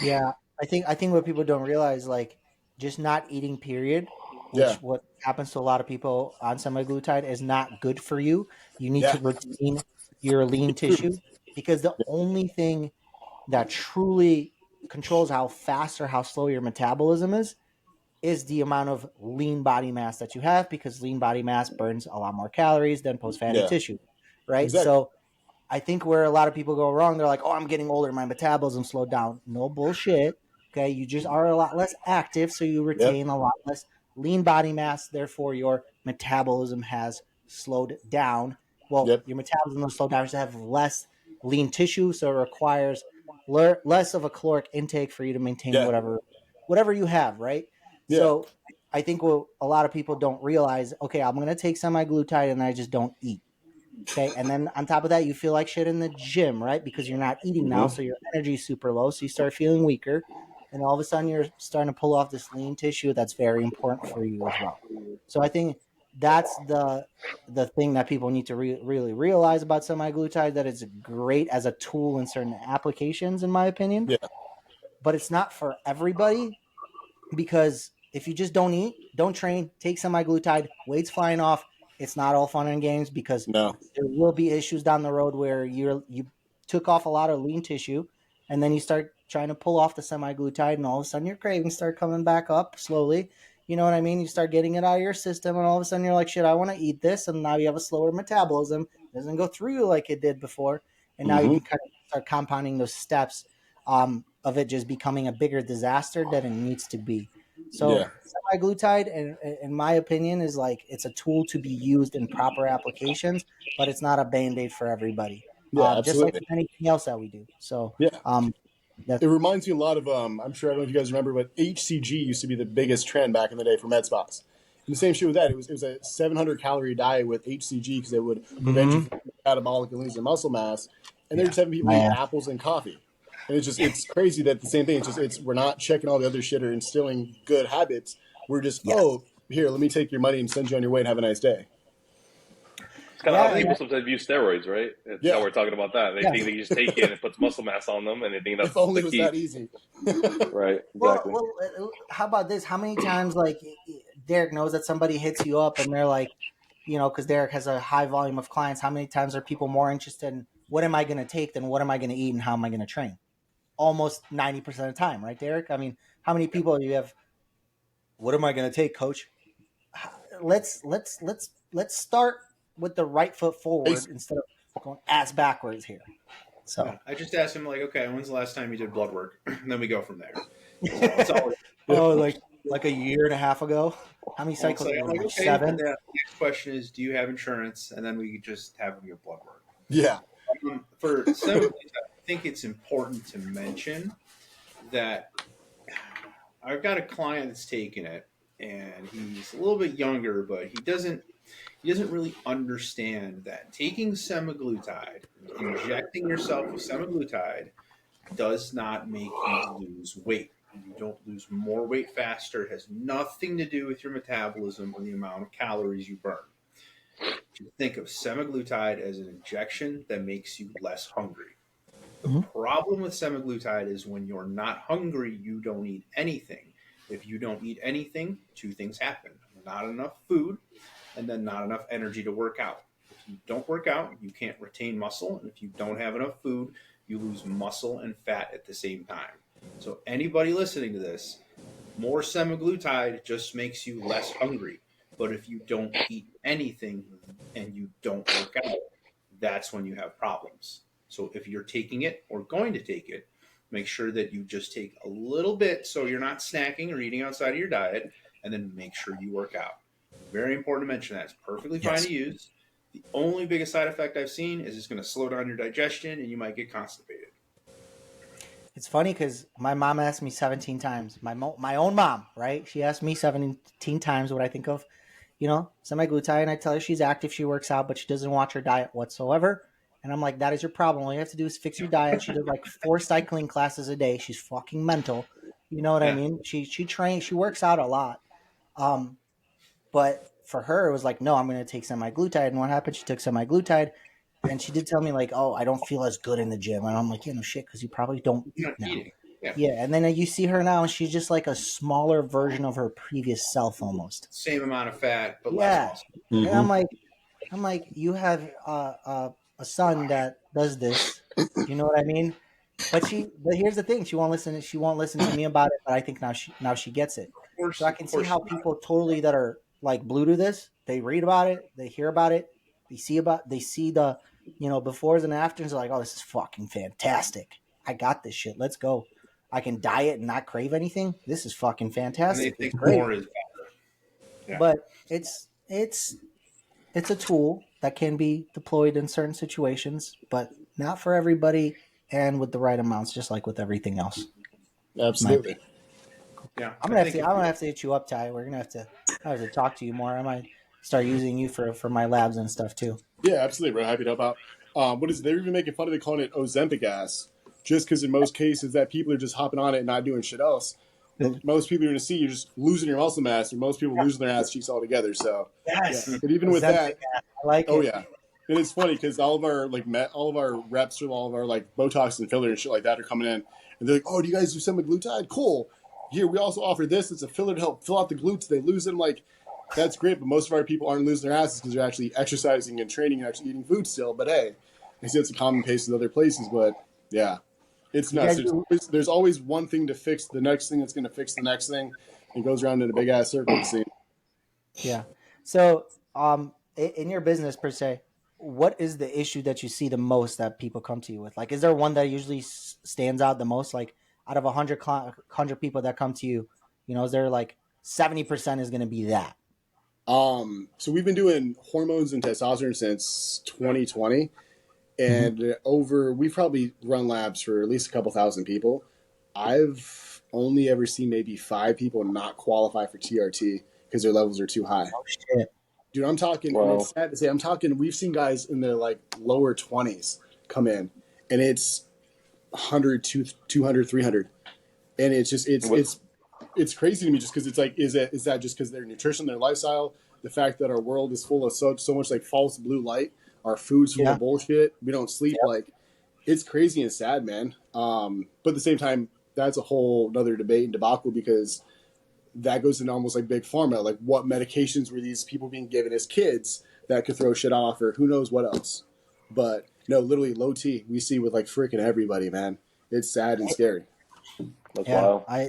Yeah. I think what people don't realize, like just not eating period, which what happens to a lot of people on semaglutide is not good for you. You need to retain your lean tissue because the only thing that truly controls how fast or how slow your metabolism is the amount of lean body mass that you have, because lean body mass burns a lot more calories than post-fatty tissue, right? Exactly. So I think where a lot of people go wrong, they're like, oh, I'm getting older, my metabolism slowed down. No bullshit. Okay, you just are a lot less active, so you retain a lot less lean body mass. Therefore, your metabolism has slowed down. Well, your metabolism has slowed down. You have less lean tissue, so it requires less of a caloric intake for you to maintain whatever you have, right? Yeah. So I think what a lot of people don't realize, okay, I'm going to take semaglutide and I just don't eat. Okay. And then on top of that, you feel like shit in the gym, right? Because you're not eating now. So your energy is super low. So you start feeling weaker. And all of a sudden you're starting to pull off this lean tissue that's very important for you as well. So I think that's the thing that people need to really realize about semaglutide, that it's great as a tool in certain applications, in my opinion. Yeah. But it's not for everybody, because if you just don't eat, don't train, take semaglutide, weight's flying off, it's not all fun and games, because there will be issues down the road where you took off a lot of lean tissue and then you start trying to pull off the semaglutide and all of a sudden your cravings start coming back up slowly. You know what I mean? You start getting it out of your system and all of a sudden you're like, shit, I want to eat this. And now you have a slower metabolism. It doesn't go through you like it did before. And now you can kind of start compounding those steps of it just becoming a bigger disaster than it needs to be. So semaglutide, in my opinion, is like, it's a tool to be used in proper applications, but it's not a Band-Aid for everybody. Just like anything else that we do. So It reminds me a lot of, I'm sure I don't know if you guys remember, but HCG used to be the biggest trend back in the day for med spas. And the same shit with that. It was a 700 calorie diet with HCG because it would prevent you from catabolic and losing muscle mass. And they're just having people eat apples and coffee. And it's crazy that the same thing. We're not checking all the other shit or instilling good habits. We're just, here, let me take your money and send you on your way and have a nice day. It's kind of how people sometimes use steroids, right? It's how we're talking about that. They think they just take it and it puts muscle mass on them, and they think that's if only the it was key. that easy. Right, exactly. Well, how about this? How many times, like, Derek knows that somebody hits you up and they're like, because Derek has a high volume of clients, how many times are people more interested in what am I going to take than what am I going to eat and how am I going to train? Almost 90% of the time, right, Derek? I mean, how many people do you have? What am I going to take, coach? Let's start with the right foot forward instead of going ass backwards here. So I just asked him, like, okay, when's the last time you did blood work? And then we go from there. So it's always, like a year and a half ago. How many cycles? Like, okay, 7. the next question is, do you have insurance? And then we just have him get blood work. Yeah. For some, I think it's important to mention that I've got a client that's taken it, and he's a little bit younger, but he doesn't really understand that taking semaglutide, injecting yourself with semaglutide, does not make you lose weight. You don't lose more weight faster. It has nothing to do with your metabolism or the amount of calories you burn. You think of semaglutide as an injection that makes you less hungry. The problem with semaglutide is when you're not hungry, you don't eat anything. If you don't eat anything, two things happen. Not enough food, and then not enough energy to work out. If you don't work out, you can't retain muscle. And if you don't have enough food, you lose muscle and fat at the same time. So anybody listening to this, more semaglutide just makes you less hungry. But if you don't eat anything and you don't work out, that's when you have problems. So if you're taking it or going to take it, make sure that you just take a little bit so you're not snacking or eating outside of your diet, and then make sure you work out. Very important to mention that. It's perfectly fine to use. The only biggest side effect I've seen is it's going to slow down your digestion and you might get constipated. It's funny because my mom asked me 17 times, my own mom, right? She asked me 17 times what I think of, semaglutide, and I tell her she's active, she works out, but she doesn't watch her diet whatsoever. And I'm like, that is your problem. All you have to do is fix your diet. She does like 4 cycling classes a day. She's fucking mental. You know what I mean? She trains, she works out a lot. But for her, it was like, no, I'm going to take semaglutide. And what happened? She took semaglutide, and she did tell me, like, oh, I don't feel as good in the gym. And I'm like, no shit, because you probably don't eat now. Yeah. And then you see her now, and she's just like a smaller version of her previous self almost. Same amount of fat, but less muscle. And I'm like, you have a son that does this. You know what I mean? But here's the thing: she won't listen to me about it. But I think now she gets it. So I can see how people totally that are like blue to this. They read about it, they hear about it, they see the befores and afters. They're like, oh, this is fucking fantastic. I got this shit. Let's go. I can diet and not crave anything. This is fucking fantastic. And they think more is better. Yeah. But it's a tool that can be deployed in certain situations, but not for everybody and with the right amounts, just like with everything else. Absolutely. Yeah. I'm gonna have to hit you up, Ty. We're gonna have to talk to you more. I might start using you for my labs and stuff too. Yeah, absolutely. We're happy to help out. They're even making fun of it, calling it Ozempic ass, just because in most cases that people are just hopping on it and not doing shit else. Most people you're going to see, you're just losing your muscle mass, and most people losing their ass cheeks altogether. So, But even with that, I like it. Oh yeah, and it's funny because all of our reps from all of our like Botox and filler and shit like that are coming in, and they're like, "Oh, do you guys do semaglutide? Cool. Here, we also offer this. It's a filler to help fill out the glutes. They lose them. Like, that's great, but most of our people aren't losing their asses because they're actually exercising and training and actually eating food still. But hey, I see it's a common pace in other places. But yeah, it's nuts. There's always one thing to fix the next thing that's going to fix the next thing. It goes around in a big ass circle. Yeah. So, in your business per se, what is the issue that you see the most that people come to you with? Like, is there one that usually stands out the most? Like, out of 100 people that come to you, is there like 70% is going to be that? So we've been doing hormones and testosterone since 2020, And we've probably run labs for at least a couple thousand people. I've only ever seen maybe 5 people not qualify for TRT because their levels are too high. Oh shit. Dude, I'm talking, and it's sad to say, we've seen guys in their like lower 20s come in, and it's 100, 200, 300. And it's just, it's crazy to me just because it's like, is that just because their nutrition, their lifestyle, the fact that our world is full of so much like false blue light, our food's full of bullshit, we don't sleep, like, it's crazy and sad, man. But at the same time, that's a whole another debate and debacle because that goes into almost like big pharma. Like, what medications were these people being given as kids that could throw shit off, or who knows what else? But no, literally low T we see with like freaking everybody, man. It's sad and scary. That's wild. I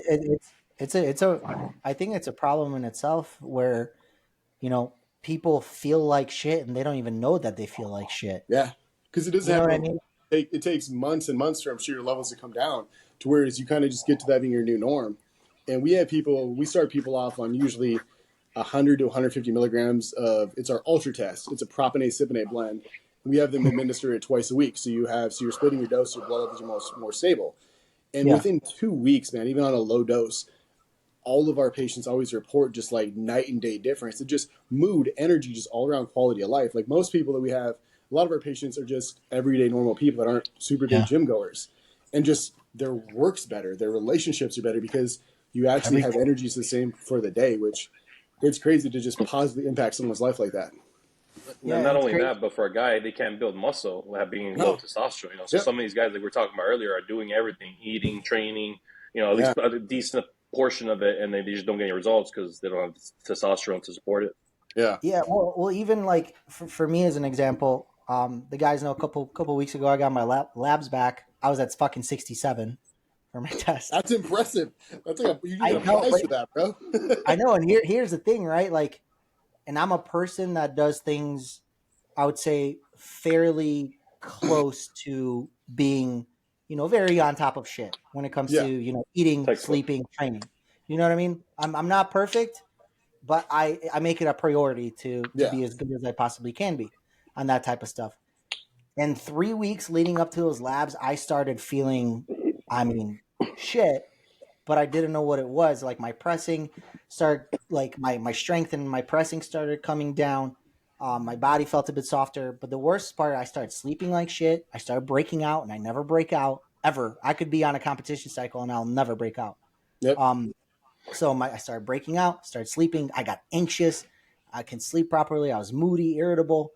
think it's a problem in itself where, you know, people feel like shit and they don't even know that they feel like shit. Yeah, because it doesn't You know happen. what I mean? It takes months and months for, I'm sure, your levels to come down to whereas you kind of just get to that being your new norm. And we start people off on usually 100 to 150 milligrams of, it's our ultra test. It's a propanate cypionate blend. We have them administer it twice a week. So you're splitting your dose, your blood levels are more stable. And within 2 weeks, man, even on a low dose, all of our patients always report just like night and day difference. It's just mood, energy, just all around quality of life. Like most people that we have, a lot of our patients are just everyday normal people that aren't super big gym goers. And just their work's better. Their relationships are better because you actually have energies the same for the day, which it's crazy to just positively impact someone's life like that. Yeah, not only that, but for a guy, they can't build muscle without being low testosterone. You know, so some of these guys, like we were talking about earlier, are doing everything, eating, training, you know, at least a decent portion of it, and they just don't get any results because they don't have testosterone to support it. Yeah. Yeah. Well, even like for me as an example, the guys know a couple weeks ago, I got my labs back. I was at fucking 67 for my test. That's impressive. That's like you get a prize for that, bro. I know. And here's the thing, right? Like, and I'm a person that does things, I would say, fairly close to being, you know, very on top of shit when it comes to, you know, eating, sleeping, training. You know what I mean? I'm not perfect, but I make it a priority to be as good as I possibly can be on that type of stuff. And 3 weeks leading up to those labs, I started feeling, I mean, shit, but I didn't know what it was. Like my pressing started, like my strength and my pressing started coming down. My body felt a bit softer, but the worst part, I started sleeping like shit. I started breaking out, and I never break out ever. I could be on a competition cycle and I'll never break out. Yep. So I started breaking out, started sleeping. I got anxious. I can sleep properly. I was moody, irritable.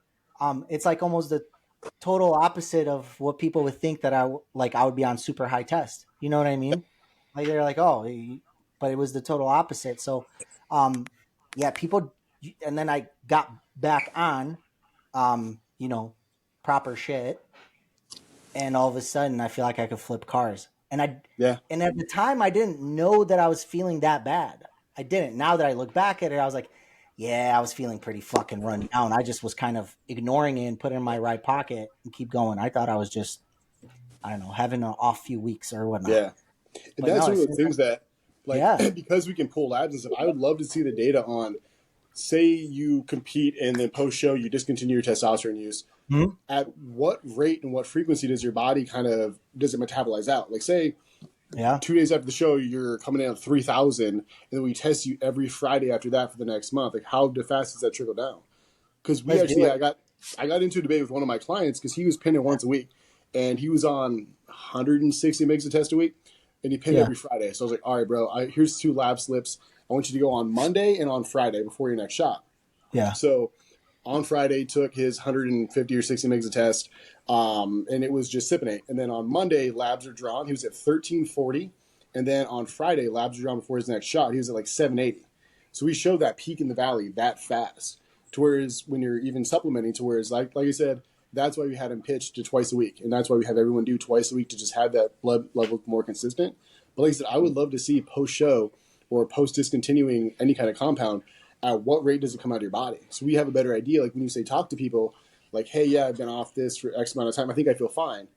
It's like almost the total opposite of what people would think that I would be on super high test. You know what I mean? Like they're like, oh, but it was the total opposite. So, people, and then I got back on, you know, proper shit, and all of a sudden I feel like I could flip cars. And and at the time I didn't know that I was feeling that bad. I didn't. Now that I look back at it, I was like, yeah, I was feeling pretty fucking run down. I just was kind of ignoring it and put it in my right pocket and keep going. I thought I was just, I don't know, having an off few weeks or whatnot. Yeah. And that's one of the things that, like, because we can pull labs and stuff, I would love to see the data on, say you compete and then post-show you discontinue your testosterone use. Mm-hmm. At what rate and what frequency does your body does it metabolize out? Like, say, 2 days after the show, you're coming in at 3,000, and then we test you every Friday after that for the next month. Like, how fast does that trickle down? Because I got into a debate with one of my clients because he was pinning once a week, and he was on 160 megs a test a week, and he pinned every Friday. So I was like, all right, bro, here's 2 lab slips. I want you to go on Monday and on Friday before your next shot. Yeah. So on Friday, took his 150 or 60 megs a test, and it was just cypionate. And then on Monday, labs are drawn. He was at 1340. And then on Friday, labs are drawn before his next shot. He was at like 780. So we showed that peak in the valley that fast. To whereas when you're even supplementing, to whereas like I said, that's why we had him pitch to twice a week. And that's why we have everyone do twice a week to just have that blood level more consistent. But like I said, I would love to see post-show or post-discontinuing any kind of compound, at what rate does it come out of your body? So we have a better idea. Like when you say talk to people, like, hey, yeah, I've been off this for X amount of time. I think I feel fine.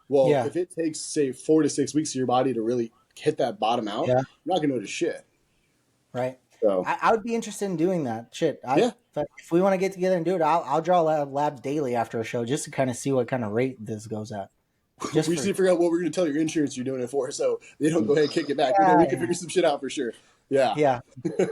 Well, if it takes, say, 4 to 6 weeks of your body to really hit that bottom out, you're not going to notice shit. Right. So I would be interested in doing that. Shit. if we want to get together and do it, I'll draw labs daily after a show just to kind of see what kind of rate this goes at. We just need to figure out what we're going to tell your insurance you're doing it for, so they don't go ahead and kick it back. We can figure some shit out for sure. Yeah.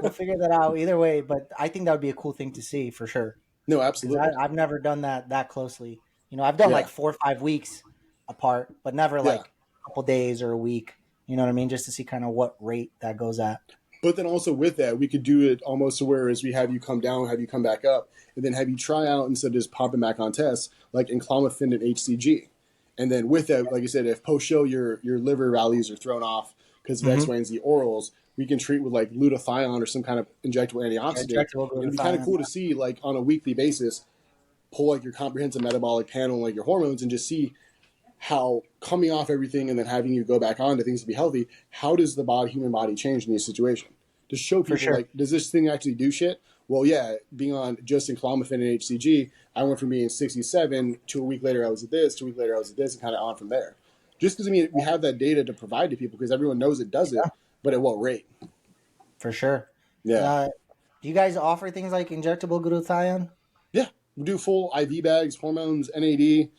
We'll figure that out either way, but I think that would be a cool thing to see for sure. No, absolutely. I've never done that closely. I've done like 4 or 5 weeks apart, but never like a couple days or a week. You know what I mean? Just to see kind of what rate that goes at. But then also with that, we could do it almost to where as we have you come down, have you come back up, and then have you try out instead of just popping back on tests, like enclomiphene and HCG. And then with that, like I said, if post-show your liver values are thrown off because of X, Y, and Z orals, we can treat with like glutathione or some kind of injectable antioxidant. It'd be kind of cool to see, like on a weekly basis, pull like your comprehensive metabolic panel, like your hormones, and just see how coming off everything and then having you go back on to things to be healthy, how does the human body change in this situation? To show people, like, does this thing actually do shit? Well, yeah, being on just enclomiphene and HCG, I went from being 67 to a week later I was at this, 2 weeks later I was at this, and kind of on from there. Just because, we have that data to provide to people because everyone knows it does it, but at what rate? For sure. Yeah. Do you guys offer things like injectable glutathione? Yeah. We do full IV bags, hormones, NAD.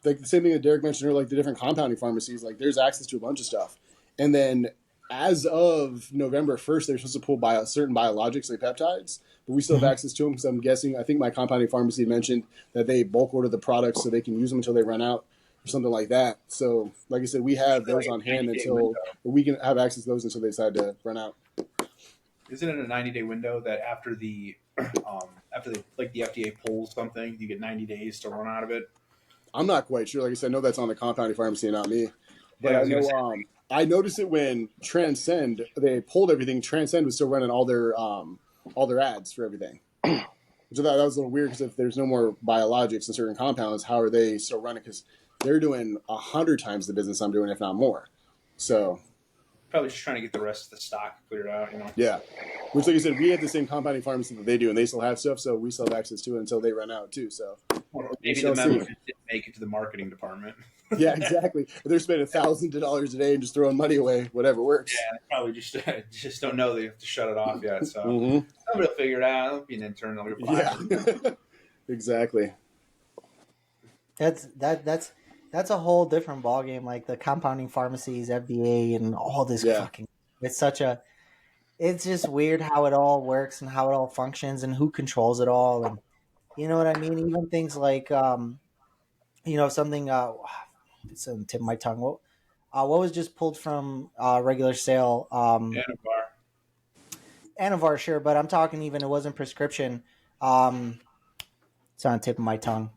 Like the same thing that Derek mentioned earlier, like the different compounding pharmacies, like there's access to a bunch of stuff. And then as of November 1st, they're supposed to pull certain biologics like peptides, but we still have access to them because I'm guessing, I think my compounding pharmacy mentioned that they bulk order the products so they can use them until they run out or something like that. So like I said, we have those on hand until we can have access to those until they decide to run out. Isn't it a 90-day window that after the FDA pulls something, you get 90 days to run out of it? I'm not quite sure. Like I said, I know that's on the compounding pharmacy and not me. But I know I noticed it when Transcend, they pulled everything. Transcend was still running all their ads for everything. So that was a little weird because if there's no more biologics in certain compounds, how are they still running? Because they're doing 100 times the business I'm doing, if not more. So probably just trying to get the rest of the stock cleared out, Yeah. Which, like I said, we have the same compounding pharmacy that they do, and they still have stuff, so we still have access to it until they run out, too. So maybe the memo didn't make it to the marketing department. Yeah, exactly. They're spending $1,000 a day and just throwing money away, whatever works. Yeah, probably just don't know they have to shut it off yet. So somebody will figure it out. It'll be an intern. They'll get Yeah, exactly. That's a whole different ballgame. Like the compounding pharmacies, FDA, and all this fucking. It's just weird how it all works and how it all functions and who controls it all, and you know what I mean. Even things like something. It's on the tip of my tongue. What was just pulled from regular sale? Anavar, sure, but I'm talking even it wasn't prescription. It's on the tip of my tongue.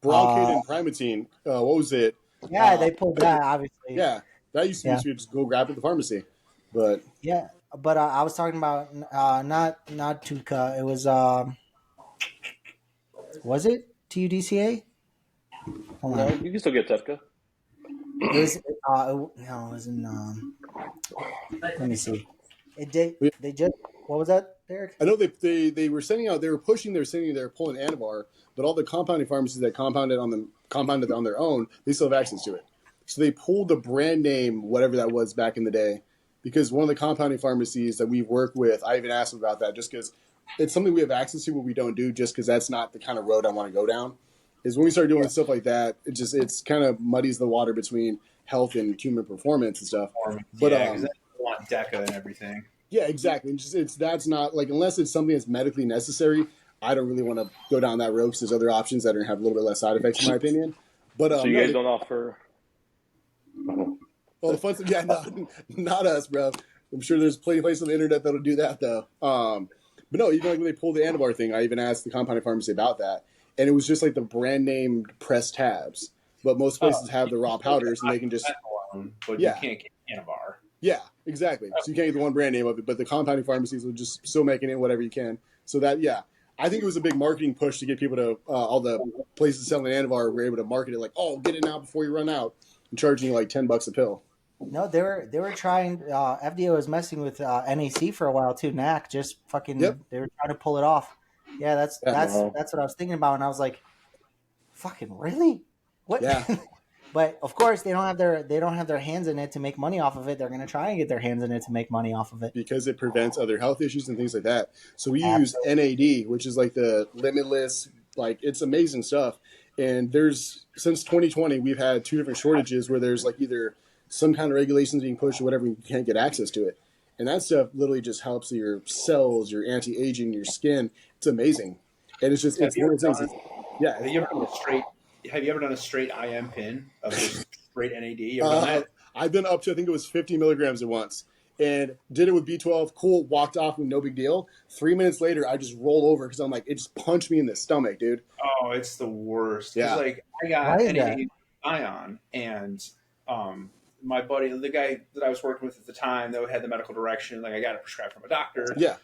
Bronchate and Primatine. What was it? Yeah, they pulled that, obviously. Yeah, that used to be just go grab it at the pharmacy. But yeah, but I was talking about not Tuca. It was it TUDCA? No, you can still get Tefka. It wasn't. Let me see. It did. They just. What was that, Derek? I know they were sending out. They were pushing. They're pulling Anavar, but all the compounding pharmacies that compounded on their own, they still have access to it. So they pulled the brand name, whatever that was back in the day, because one of the compounding pharmacies that we've worked with, I even asked them about that, just because it's something we have access to, but we don't do, just because that's not the kind of road I want to go down. Is when we start doing stuff like that, it's kind of muddies the water between health and human performance and stuff. But because they want DECA and everything. Yeah, exactly. That's not like, unless it's something that's medically necessary, I don't really want to go down that road because there's other options that have a little bit less side effects, in my opinion. But so you guys don't offer. Well, the fun stuff, not us, bro. I'm sure there's plenty of places on the internet that'll do that, though. But no, even like when they pulled the Anavar thing, I even asked the compounding pharmacy about that. And it was just like the brand name pressed tabs. But most places have the raw powders, and they can just. But you can't get Anavar. Yeah, exactly. So you can't get the one brand name of it, but the compounding pharmacies will just still making it whatever you can. So that, I think it was a big marketing push to get people to, all the places selling Anavar were able to market it like, oh, get it now before you run out, and charging you like $10 a pill. No, they were trying. FDA was messing with NAC for a while too. NAC just fucking. Yep. They were trying to pull it off. Yeah, that's what I was thinking about, and I was like, "Fucking really? What?" Yeah. But of course, they don't have their hands in it to make money off of it. They're going to try and get their hands in it to make money off of it because it prevents other health issues and things like that. So we use Absolutely. NAD, which is like the limitless, like it's amazing stuff. And there's since 2020, we've had 2 different shortages where there's like either some kind of regulations being pushed or whatever, you can't get access to it. And that stuff literally just helps your cells, your anti-aging, your skin. It's amazing. And it's just, it's one of those things. Yeah. Have you ever done a straight IM pin of just straight NAD? You ever done that? I've done up to, I think it was 50 milligrams at once, and did it with B12. Cool. Walked off with no big deal. 3 minutes later, I just roll over because I'm like, it just punched me in the stomach, dude. Oh, it's the worst. Yeah. Like I got NAD ion, and my buddy, the guy that I was working with at the time, that had the medical direction, like I got it prescribed from a doctor. Yeah.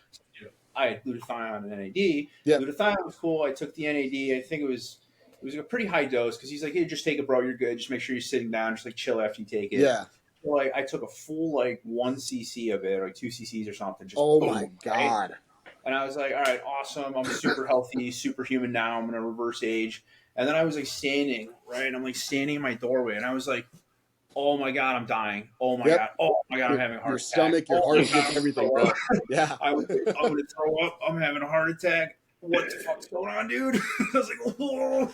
I had glutathione and NAD. Yeah. Glutathione was cool. I took the NAD. I think it was a pretty high dose because he's like, hey, just take it, bro. You're good. Just make sure you're sitting down. Just like chill after you take it. Yeah. So, like I took a full like 1 cc of it, or like 2 cc's or something. Just my God. Right? And I was like, all right, awesome. I'm super healthy, superhuman now. I'm gonna reverse age. And then I was like standing, right? And I'm like standing in my doorway, and I was like, oh my God, I'm dying. Oh my God. Oh my God, I'm having a heart attack. Your stomach, your heart, everything, bro. Yeah. I'm gonna throw up. I'm having a heart attack. What the fuck's going on, dude? I was like, whoa.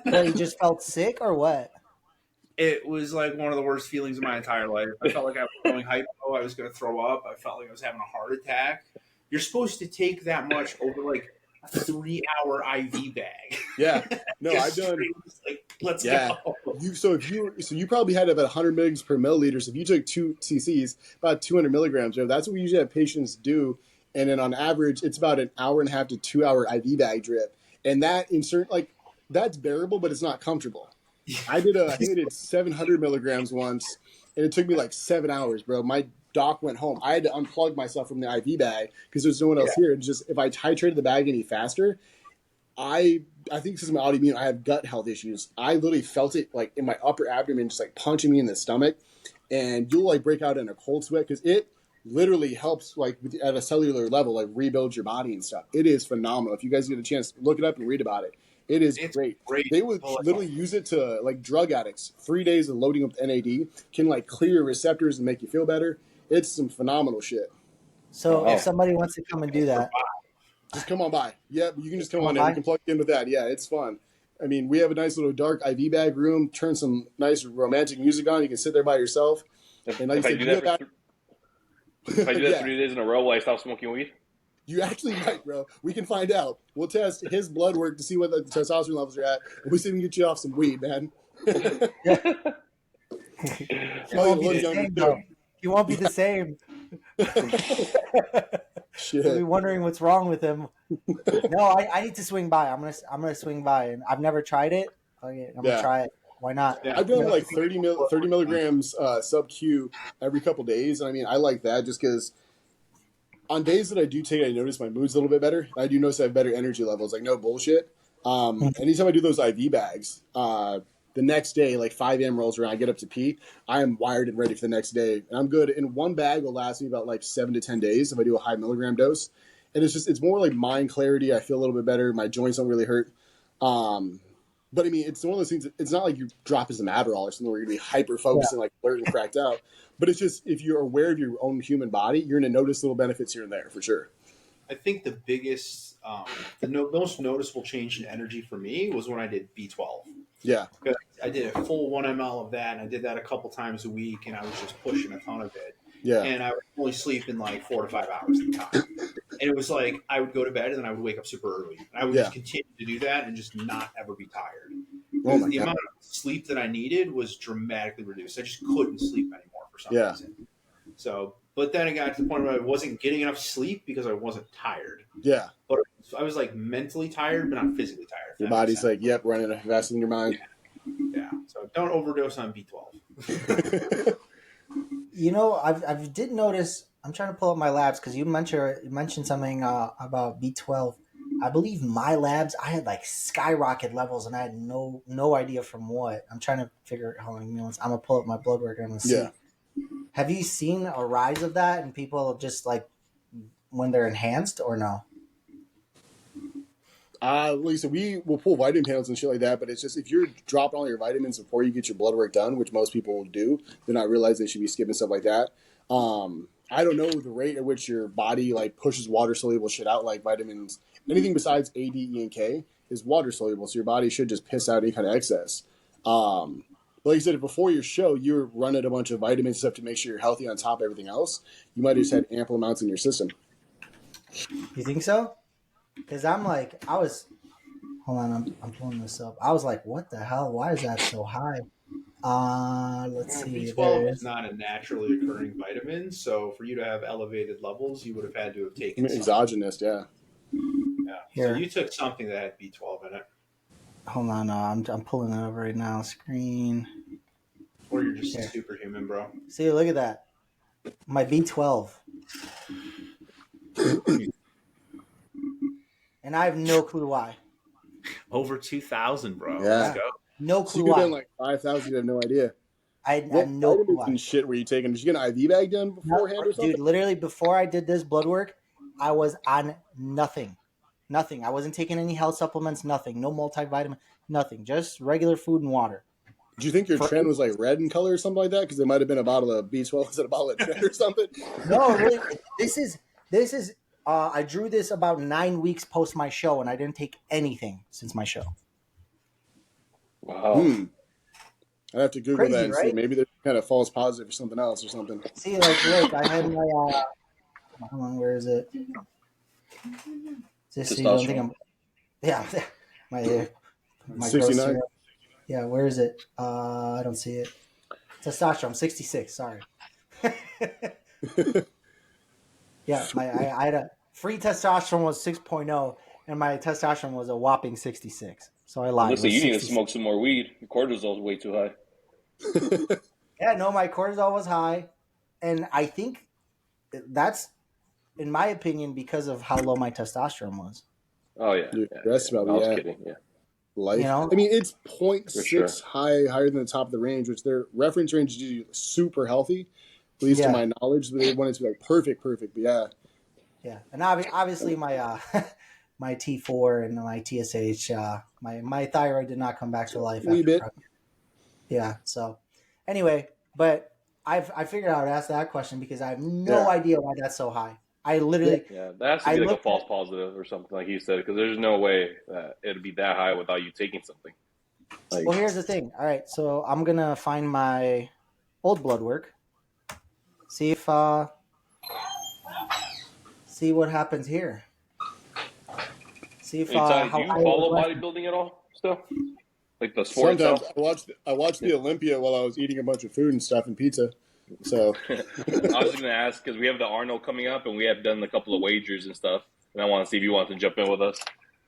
Well, you just felt sick or what? It was like one of the worst feelings of my entire life. I felt like I was going hypo. I was going to throw up. I felt like I was having a heart attack. You're supposed to take that much over like a 3-hour IV bag. Yeah. No, I've done. Like, let's go. So you probably had about 100 milligrams per milliliter. So if you took 2 cc's, about 200 milligrams. That's what we usually have patients do. And then on average, it's about an hour and a half to 2 hour IV bag drip. And that that's bearable, but it's not comfortable. I think I did 700 milligrams once, and it took me like 7 hours, bro. My doc went home. I had to unplug myself from the IV bag because there's no one else here. And just if I titrated the bag any faster, I think because of my autoimmune, I have gut health issues. I literally felt it like in my upper abdomen, just like punching me in the stomach, and you'll like break out in a cold sweat because it literally helps like at a cellular level, like rebuild your body and stuff. It is phenomenal. If you guys get a chance, look it up and read about it. It's great. They would literally use it to like drug addicts. 3 days of loading up NAD can like clear your receptors and make you feel better. It's some phenomenal shit. So if somebody wants to come and do that, just come on by. Yeah, you can just come on in. You can plug in with that. Yeah, it's fun. I mean, we have a nice little dark IV bag room. Turn some nice romantic music on. You can sit there by yourself. And like I said, if I do that 3 days in a row, will I stop smoking weed? You actually might, bro. We can find out. We'll test his blood work to see what the testosterone levels are at. And we see if we can get you off some weed, man. You won't be the same. Shit. You'll be wondering what's wrong with him. No, I need to swing by. I'm gonna swing by, and I've never tried it. Okay, I'm gonna try it. Why not? I've done like 30 milligrams sub Q every couple days. And I mean, I like that just because on days that I do take it, I notice my mood's a little bit better. I do notice I have better energy levels, like no bullshit. Anytime I do those IV bags, the next day, like 5 a.m. rolls around, I get up to pee. I am wired and ready for the next day. And I'm good. And one bag will last me about like 7 to 10 days if I do a high milligram dose. And it's more like mind clarity. I feel a little bit better. My joints don't really hurt. But I mean, it's one of those things. It's not like you're dropping some Adderall or something where you're going to be hyper focused and like alert and cracked out. But it's just if you're aware of your own human body, you're going to notice little benefits here and there for sure. I think the biggest, most noticeable change in energy for me was when I did B12. Yeah. Because I did a full 1 ml of that, and I did that a couple times a week, and I was just pushing a ton of it. Yeah. And I would only sleep in like 4 to 5 hours at a time. And it was like I would go to bed, and then I would wake up super early. And I would just continue to do that and just not ever be tired. Because the amount of sleep that I needed was dramatically reduced. I just couldn't sleep anymore for some reason. So, but then it got to the point where I wasn't getting enough sleep because I wasn't tired. Yeah. But I was like mentally tired, but not physically tired. Your body's like, yep, running faster than your mind. Yeah. So don't overdose on B12. You know, I did notice. I'm trying to pull up my labs because you mentioned something about B12. I believe my labs, I had like skyrocket levels, and I had no idea from what. I'm trying to figure out how many minutes. I'm gonna pull up my blood work and I'm gonna see. Yeah. Have you seen a rise of that in people just like when they're enhanced or no? Like I said, we will pull vitamin panels and shit like that, but it's just if you're dropping all your vitamins before you get your blood work done, which most people do, they're not realizing they should be skipping stuff like that. I don't know the rate at which your body like pushes water soluble shit out, like vitamins. Anything besides A, D, E, and K is water soluble, so your body should just piss out any kind of excess. But like you said, before your show, you're running a bunch of vitamins and stuff to make sure you're healthy on top of everything else. You might have just had ample amounts in your system. You think so? Because I'm like, hold on, I'm pulling this up. I was like, what the hell? Why is that so high? Let's see. B12 is not a naturally occurring vitamin, so for you to have elevated levels, you would have had to have taken exogenous, yeah. So you took something that had B12 in it. Hold on, I'm pulling it up right now. Screen. Or you're just a superhuman, bro. See, look at that. My B12. And I have no clue why. Over 2,000, bro. Yeah. Let's go. No clue you could why. have been like 5,000, you have no idea. I have no clue why. And shit were you taking? Did you get an IV bag done beforehand or something? Dude, literally before I did this blood work, I was on nothing. Nothing. I wasn't taking any health supplements, nothing. No multivitamin, nothing. Just regular food and water. Do you think your trend was like red in color or something like that? Because it might have been a bottle of B12 instead of a bottle of Trend or something. No, really. This is. I drew this about 9 weeks post my show, and I didn't take anything since my show. Wow. I'd have to Google Crazy, that and see. right? Maybe they're kind of false positive or something else or something. See, like, look, I had my. Hold on, where is it? Just so you don't think I'm. Yeah, my 69. Yeah, where is it? I don't see it. Testosterone, I'm 66. Sorry. Yeah, I had a free testosterone was 6.0, and my testosterone was a whopping 66. So I lied. Listen, you need to 66. smoke some more weed. Your cortisol is way too high. Yeah, no, my cortisol was high, and I think that's, in my opinion, because of how low my testosterone was. Oh yeah, That's about I was kidding. Yeah, life. You know? I mean, it's 0.6 sure. higher than the top of the range, which their reference range is usually super healthy, at least to my knowledge. They want it to be like perfect. But yeah. Yeah, and obviously my my T4 and my TSH, my thyroid did not come back to life. Wee bit. Yeah. So anyway, but I figured I would ask that question because I have no idea why that's so high. I literally that has to be like a false positive or something, like you said, because there's no way that it'd be that high without you taking something. Like, well, here's the thing. All right, so I'm gonna find my old blood work, see if see what happens here. See if hey, Ty, do you follow bodybuilding at all still? Like the sport Sometimes itself? I watched the Olympia while I was eating a bunch of food and stuff and pizza. So I was going to ask because we have the Arnold coming up and we have done a couple of wagers and stuff, and I want to see if you want to jump in with us.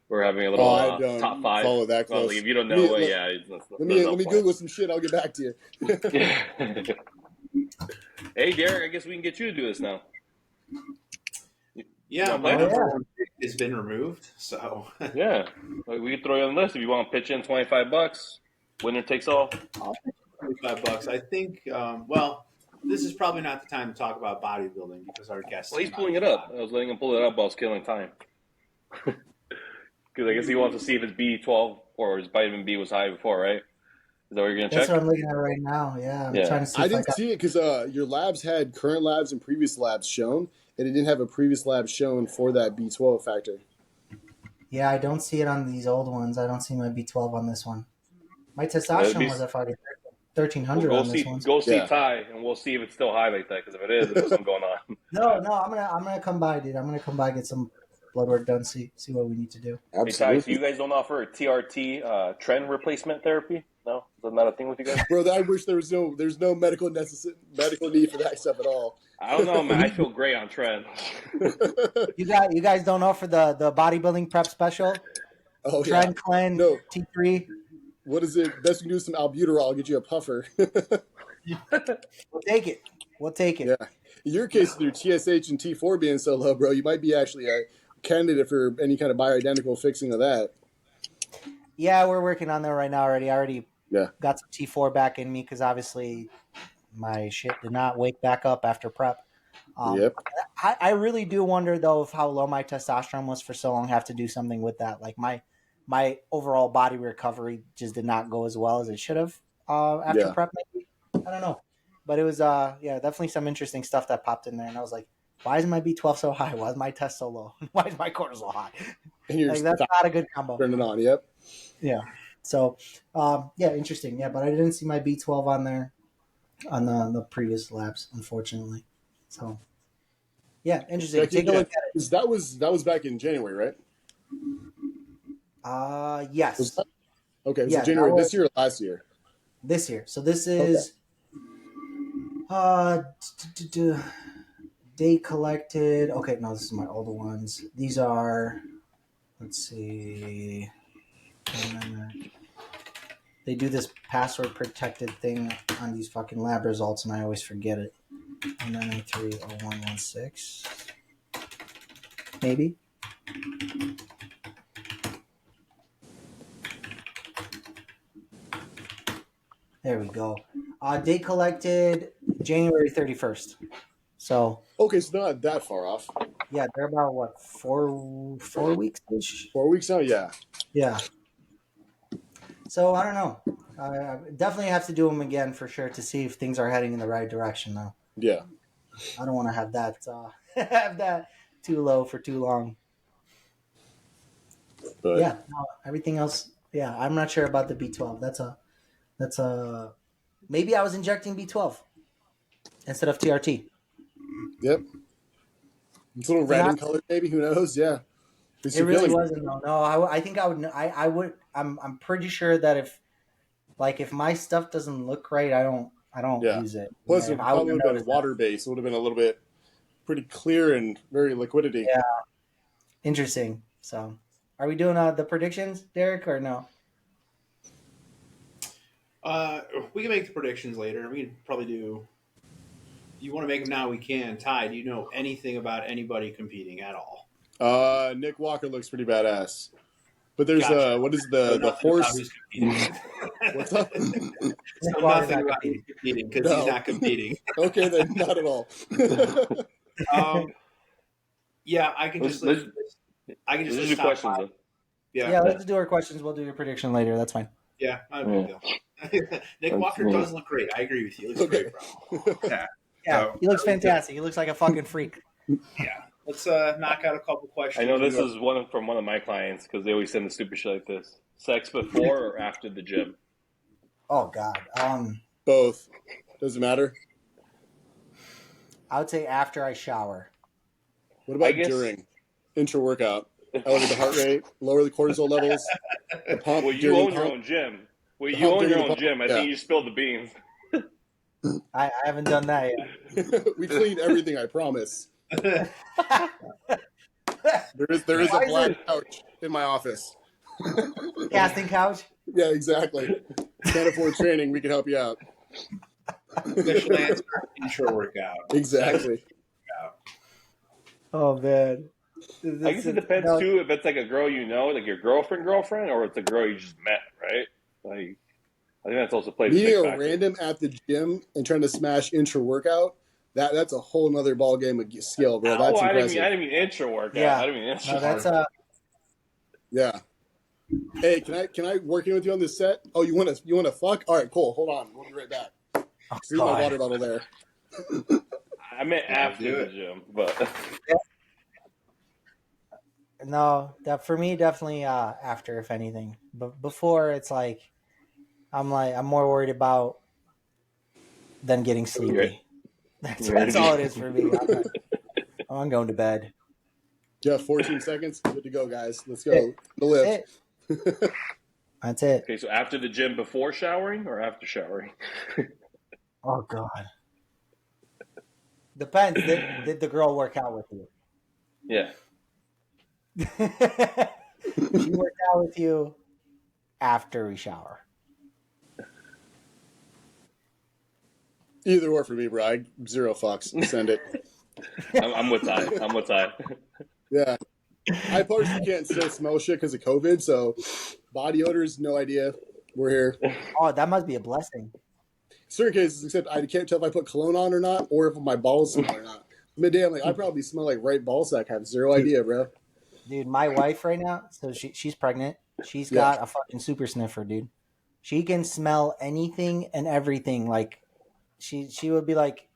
We're having a little top five. Follow that close. Like, if you don't know, let me Google some shit. I'll get back to you. Hey, Derek, I guess we can get you to do this now. Yeah, my number one pick has been removed, so yeah, like, we can throw you on the list if you want to pitch in $25. Winner takes all. $25. I think. Well, this is probably not the time to talk about bodybuilding because our guest. Well, he's pulling it up. I was letting him pull it up while I was killing time. Because I guess he wants to see if his B12 or his vitamin B was high before, right? Is that what you're going to check? That's what I'm looking at right now. Yeah, I'm trying to see. I didn't see it because your labs had current labs and previous labs shown, and it didn't have a previous lab shown for that B12 factor. Yeah, I don't see it on these old ones. I don't see my B12 on this one. My testosterone was at 1,300 on this one. Go see Ty, and we'll see if it's still high like that. Because if it is, there's something going on. No, I'm gonna come by, dude. I'm gonna come by, get some blood work done, see what we need to do. Absolutely. Hey, Ty, so you guys don't offer a TRT trend replacement therapy? No, is that not a thing with you guys? Bro, I wish there's no medical need for that stuff at all. I don't know, man. I feel great on trend. You guys don't offer the bodybuilding prep special? Oh, Trend Cleanse T3. What is it? Best you can do is some albuterol. I'll get you a puffer. We'll take it. Yeah. In your case, with your TSH and T4 being so low, bro, you might be actually a candidate for any kind of bioidentical fixing of that. Yeah, we're working on that right now already. I already got some T4 back in me because obviously my shit did not wake back up after prep. Yep. I really do wonder though if how low my testosterone was for so long. Have to do something with that. Like my overall body recovery just did not go as well as it should have after Yeah. prep. Maybe. I don't know, but it was definitely some interesting stuff that popped in there, and I was like, why is my B12 so high? Why is my test so low? Why is my cortisol high? And you're Like, that's not a good combo. Turn it on. Yep. Yeah. So interesting. Yeah, but I didn't see my B12 on there on the previous labs, unfortunately. So yeah, interesting. Take a look at it. That was back in January, right? Yes. Was that? Okay, was Yeah, it January was, this year or last year? This year. So this is day collected. Okay, no, this is my older ones. These are, let's see. They do this password protected thing on these fucking lab results, and I always forget it. 9930116. Maybe. There we go. Day collected January 31st. So Okay, so they're not that far off. yeah, they're about what, four weeks ish. 4 weeks now, yeah. Yeah. So I don't know. I definitely have to do them again for sure to see if things are heading in the right direction now. Yeah. I don't want to have that have that too low for too long. But yeah, no, everything else. Yeah, I'm not sure about the B12. That's a maybe I was injecting B12 instead of TRT. Yep. It's a little red in color, maybe. Who knows? Yeah. It really wasn't. No. I think I would. I would. I'm pretty sure that if my stuff doesn't look right, I don't use it. Plus, it probably would have been water based. It would have been a little bit pretty clear and very liquidity. Yeah. Interesting. So, are we doing the predictions, Derek, or no? We can make the predictions later. We can probably do. You want to make them now? We can. Ty, do you know anything about anybody competing at all? Nick Walker looks pretty badass. But there's what is the horse? What's up? Nothing about him competing because he's not competing. Okay, then not at all. Yeah, I can just. I can just do questions. Then. Yeah, let's do our questions. We'll do your prediction later. That's fine. Yeah, not a big deal. Nick Walker does look great. I agree with you. He looks great, bro. Yeah, he looks fantastic. He looks like a fucking freak. Yeah. Let's knock out a couple questions. I know this is from one of my clients because they always send the stupid shit like this. Sex before or after the gym? Oh, God. Both. Doesn't matter. I would say after I shower. What about during? Intra-workout. Elevate the heart rate, lower the cortisol levels. The pump well, you own your own gym. I think you spilled the beans. I haven't done that yet. We cleaned everything, I promise. There is a black couch in my office. Casting couch? Yeah, exactly. Can't afford training. We can help you out. Official answer, intro workout. Exactly. Oh, man. I guess it depends, too, if it's like a girl you know, like your girlfriend, or it's a girl you just met, right? Like, I think that's also played a big factor. Meeting a random at the gym and trying to smash intra-workout, that's a whole nother ball game of skill, bro. That's impressive. I didn't mean intra-workout. Yeah. I didn't mean intra. No, that's Yeah. Hey, can I work in with you on this set? Oh, you want to fuck? All right, cool. Hold on. We'll be right back. See my water bottle there. I meant after the gym, but no, that for me definitely after, if anything. But before, it's like I'm more worried about than getting sleepy. That's all it is for me. I'm going to bed. Yeah, 14 seconds. Good to go, guys. Let's go. The lift. That's it. Okay, so after the gym, before showering or after showering? Oh, God. Depends. Did the girl work out with you? Yeah. She worked out with you after we shower. Either or for me, bro. Zero fucks. Send it. I'm with Ty. Yeah. I partially can't still smell shit because of COVID, so body odors, no idea. We're here. Oh, that must be a blessing. Certain cases, except I can't tell if I put cologne on or not, or if my balls smell or not. midday, I'm like, I probably smell like right ball sack. I have zero idea, bro. Dude, my wife right now, so she's pregnant. She's got a fucking super sniffer, dude. She can smell anything and everything. Like she would be like,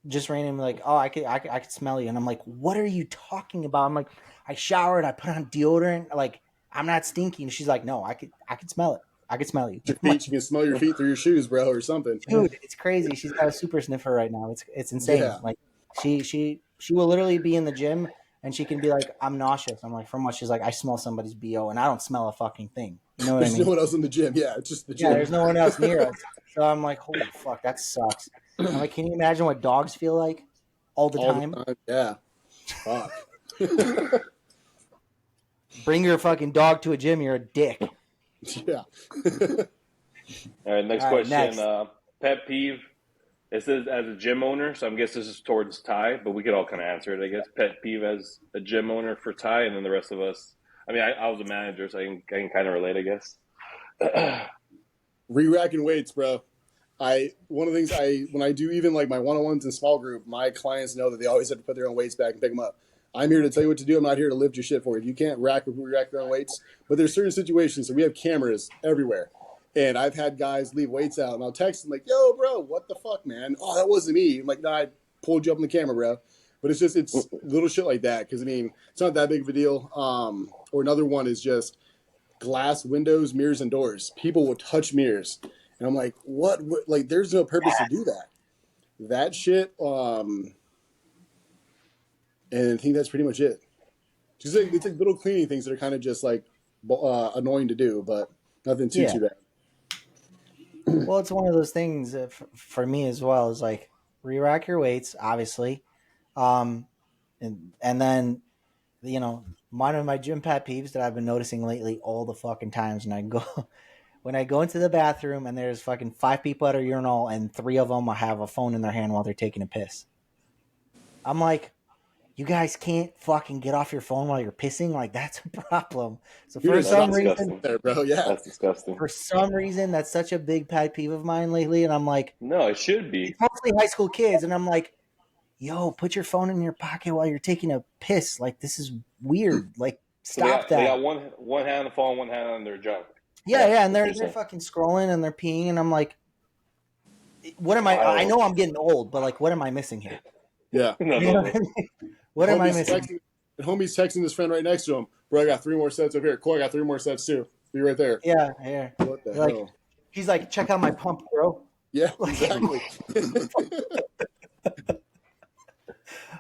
just randomly like, oh, I could smell you, and I'm like, what are you talking about? I'm like, I showered, I put on deodorant, like I'm not stinky. And she's like, no, I could smell it. I could smell you. Your feet, you can smell your feet through your shoes, bro, or something. Dude, it's crazy. She's got a super sniffer right now. It's insane. Yeah. Like she will literally be in the gym and she can be like, I'm nauseous. I'm like, from what? She's like, I smell somebody's BO and I don't smell a fucking thing. You know what There's I mean? no one else in the gym. Yeah, it's just the gym. Yeah, there's no one else near us. So I'm like, holy fuck, that sucks. I'm like, can you imagine what dogs feel like all the time? Yeah. Fuck. Bring your fucking dog to a gym, you're a dick. Yeah. All right, next All right, question. next. Pet peeve. This is as a gym owner, so I guess this is towards Ty, but we could all kind of answer it, I guess. Pet peeve as a gym owner for Ty, and then the rest of us. I mean, I was a manager, so I can kind of relate, I guess. Re-racking weights, bro. One of the things when I do even like my one-on-ones in small group, my clients know that they always have to put their own weights back and pick them up. I'm here to tell you what to do. I'm not here to lift your shit for you. You can't rack your own weights. But there's certain situations, so we have cameras everywhere. And I've had guys leave weights out, and I'll text them like, yo, bro, what the fuck, man? Oh, that wasn't me. I'm like, nah, I pulled you up on the camera, bro. But it's little shit like that because, I mean, it's not that big of a deal. Or another one is just glass windows, mirrors, and doors. People will touch mirrors. And I'm like, what? Like, there's no purpose to do that. That shit, and I think that's pretty much it. It's like little cleaning things that are kind of just like annoying to do, but nothing too bad. Well, it's one of those things for me as well. Is like re-rack your weights, obviously, and then one of my gym pet peeves that I've been noticing lately all the fucking times when I go into the bathroom and there's fucking 5 people at a urinal and 3 of them have a phone in their hand while they're taking a piss. I'm like, you guys can't fucking get off your phone while you're pissing? Like, that's a problem. So for some reason, that's disgusting. For some reason, that's such a big pet peeve of mine lately. And I'm like, no, it should be. It's mostly high school kids. And I'm like, yo, put your phone in your pocket while you're taking a piss. Like, this is weird. Like, stop that. They got one hand on the phone, one hand on their junk. Yeah. And they're fucking scrolling and they're peeing. And I'm like, what am I know I'm getting old, but like, what am I missing here? Yeah. You know what I mean? What am I missing? Homie's texting his friend right next to him. Bro, I got 3 more sets over here. Cool, I got 3 more sets too. Be right there. Yeah. What the hell? He's like, check out my pump, bro. Yeah, exactly.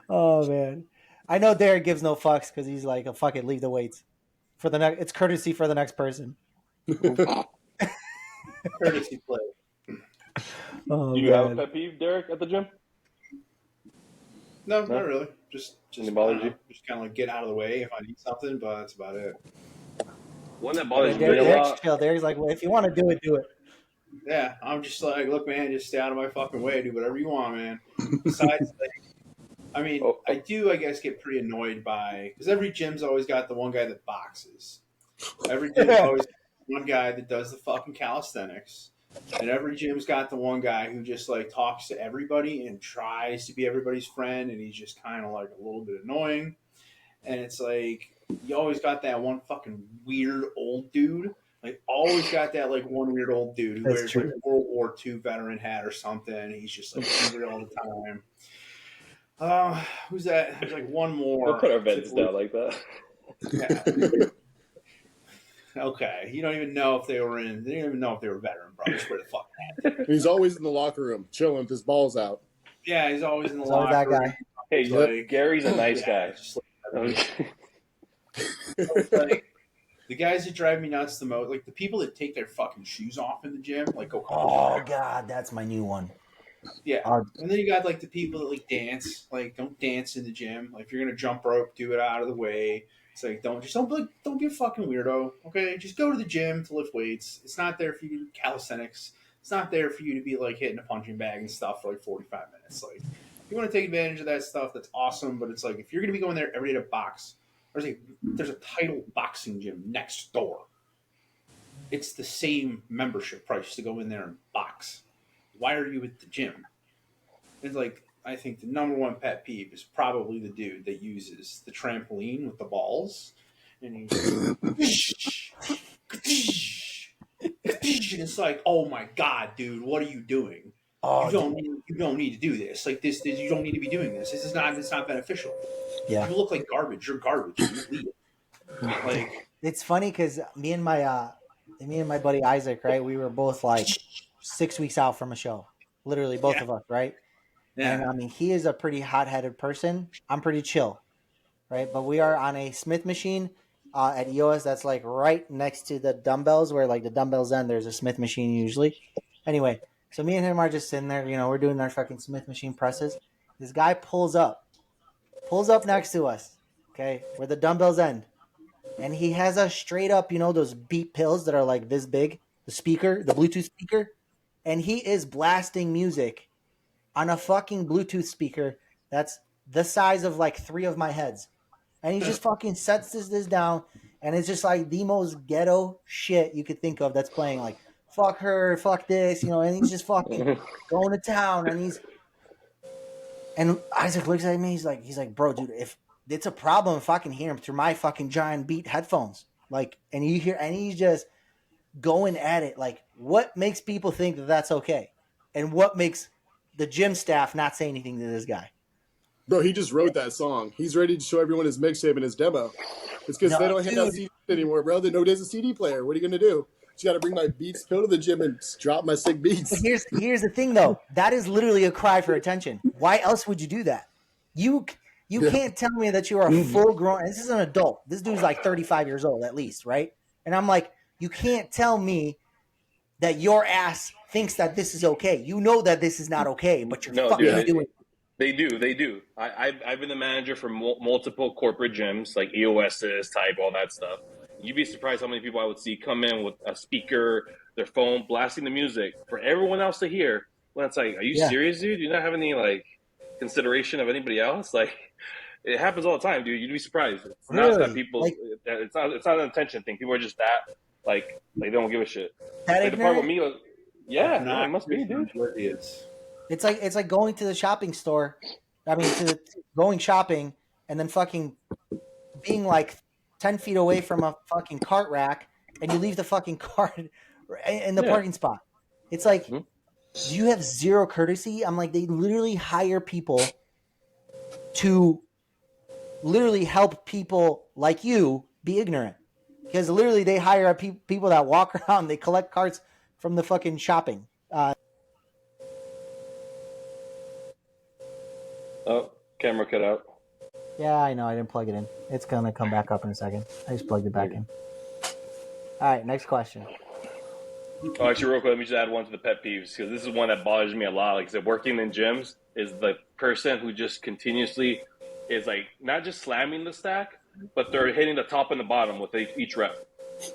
Oh, man. I know Derek gives no fucks because he's like, oh, fuck it, leave the weights. It's courtesy for the next person. Courtesy play. Do you have a pet peeve, Derek, at the gym? No, not really. Just bother you? Just kind of like get out of the way if I need something, but that's about it. One that bothers me a lot. Chill. Derek's like, well, if you want to do it, do it. Yeah, I'm just like, look, man, just stay out of my fucking way. Do whatever you want, man. Besides, I guess, get pretty annoyed by, because every gym's always got the one guy that boxes. Every gym's always got one guy that does the fucking calisthenics. And every gym's got the one guy who just like talks to everybody and tries to be everybody's friend, and he's just kind of like a little bit annoying. And it's like you always got that one fucking weird old dude. Like always got that like one weird old dude who wears like a World War II veteran hat or something. And he's just like angry all the time. Who's that? There's like one more. Don't put our vets down like that. Yeah. Okay, you don't even know if they were in. They didn't even know if they were veteran, bro. I swear to fuck, man. He's always in the locker room, chilling with his balls out. Yeah, he's always in the locker room. That guy. Hey, Gary's a nice guy. Like, the guys that drive me nuts the most, like the people that take their fucking shoes off in the gym, like go. Oh God, that's my new one. Yeah, and then you got like the people that like dance, like don't dance in the gym. Like if you're gonna jump rope, do it out of the way. It's like don't be a fucking weirdo. Okay, just go to the gym to lift weights. It's not there for you to do calisthenics. It's not there for you to be like hitting a punching bag and stuff for like 45 minutes. Like if you want to take advantage of that stuff, that's awesome. But it's like if you're gonna be going there every day to box, there's a title boxing gym next door. It's the same membership price to go in there and box. Why are you at the gym? It's like I think the number one pet peeve is probably the dude that uses the trampoline with the balls, and he's and it's like, oh my god, dude, what are you doing? Oh, You don't need to do this. Like this, you don't need to be doing this. This is not. It's not beneficial. yeah. You look like garbage. You're garbage. Dude. Leave it. Like, It's funny because me and my buddy Isaac, right? We were both like 6 weeks out from a show, literally both of us, right? yeah. And I mean, he is a pretty hot-headed person. I'm pretty chill, right? But we are on a Smith machine at EOS that's like right next to the dumbbells, where like the dumbbells end, there's a Smith machine usually. Anyway, so me and him are just sitting there, we're doing our fucking Smith machine presses. This guy pulls up next to us, okay, where the dumbbells end. And he has a straight up, those beat pills that are like this big, the Bluetooth speaker. And he is blasting music on a fucking Bluetooth speaker that's the size of like 3 of my heads. And he just fucking sets this down. And it's just like the most ghetto shit you could think of that's playing, like, fuck her, fuck this, and he's just fucking going to town. And Isaac looks at me, he's like, bro, dude, if it's a problem if I can hear him through my fucking giant Beat headphones. Like, and he's just going at it. Like, what makes people think that that's okay? And what makes the gym staff not say anything to this guy? Bro, he just wrote that song. He's ready to show everyone his mixtape and his demo. It's because they don't hand out CDs anymore, bro. They know there's a CD player. What are you going to do? Just got to bring my beats, go to the gym, and drop my sick beats. But here's the thing, though. That is literally a cry for attention. Why else would you do that? You can't tell me that you are a full-grown – this is an adult. This dude's like 35 years old at least, right? And I'm like, you can't tell me that your ass thinks that this is okay. You know that this is not okay, but you're fucking doing it. They do. I've been the manager for multiple corporate gyms, like EOS's type, all that stuff. You'd be surprised how many people I would see come in with a speaker, their phone, blasting the music for everyone else to hear. When it's like, are you serious, dude? You not have any like consideration of anybody else? Like, it happens all the time, dude. You'd be surprised. It's not that people. Like, it's not an attention thing. People are just that like they don't give a shit. That like the part with me, like, it must be, dude. It's like going to the shopping store. I mean, going shopping and then fucking being like 10 feet away from a fucking cart rack, and you leave the fucking cart in the parking spot. It's like, do you have zero courtesy? I'm like, they literally hire people to literally help people like you be ignorant. Because literally they hire people that walk around, they collect carts from the fucking shopping. Oh, camera cut out. Yeah, I know. I didn't plug it in. It's going to come back up in a second. I just plugged it back in. All right, next question. Oh, actually, real quick, let me just add one to the pet peeves, because this is one that bothers me a lot. Like I said, working in gyms is the person who just continuously is like not just slamming the stack, but they're hitting the top and the bottom with each rep.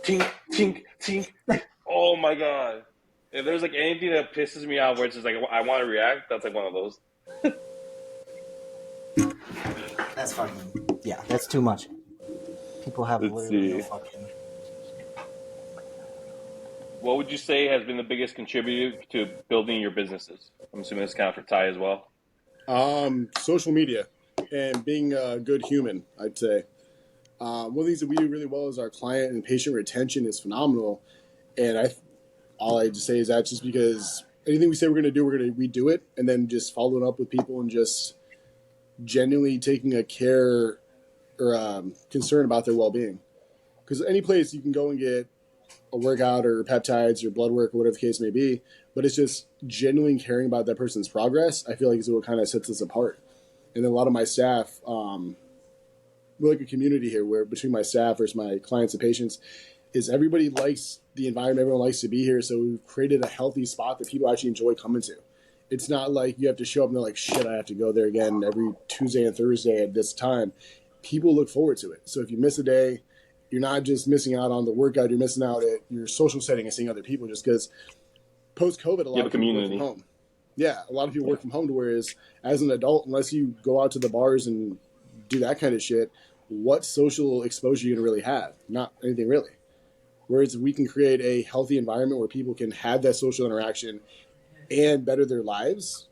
Tink, tink, tink. Oh my god! If there's like anything that pisses me off, where it's just like I want to react, that's like one of those. That's fucking that's too much. People have literally no fucking. What would you say has been the biggest contributor to building your businesses? I'm assuming this counts for Ty as well. Social media and being a good human, I'd say. One of the things that we do really well is our client and patient retention is phenomenal. And all I just say is that just because anything we say we're going to do, we do it, and then just following up with people and just genuinely taking a care or concern about their well-being. Because any place you can go and get a workout or peptides or blood work or whatever the case may be, but it's just genuinely caring about that person's progress, I feel like is what kind of sets us apart. And then a lot of my staff, we're like a community here where between my staff versus my clients and patients is everybody likes the environment, everyone likes to be here. So we've created a healthy spot that people actually enjoy coming to. It's not like you have to show up and they're like, shit, I have to go there again every Tuesday and Thursday at this time. People look forward to it. So if you miss a day, you're not just missing out on the workout, you're missing out at your social setting and seeing other people, just because post-COVID, a lot of people work from home. Yeah, a lot of people work from home, to whereas as an adult, unless you go out to the bars and do that kind of shit, what social exposure are you going to really have? Not anything really. Whereas we can create a healthy environment where people can have that social interaction and better their lives,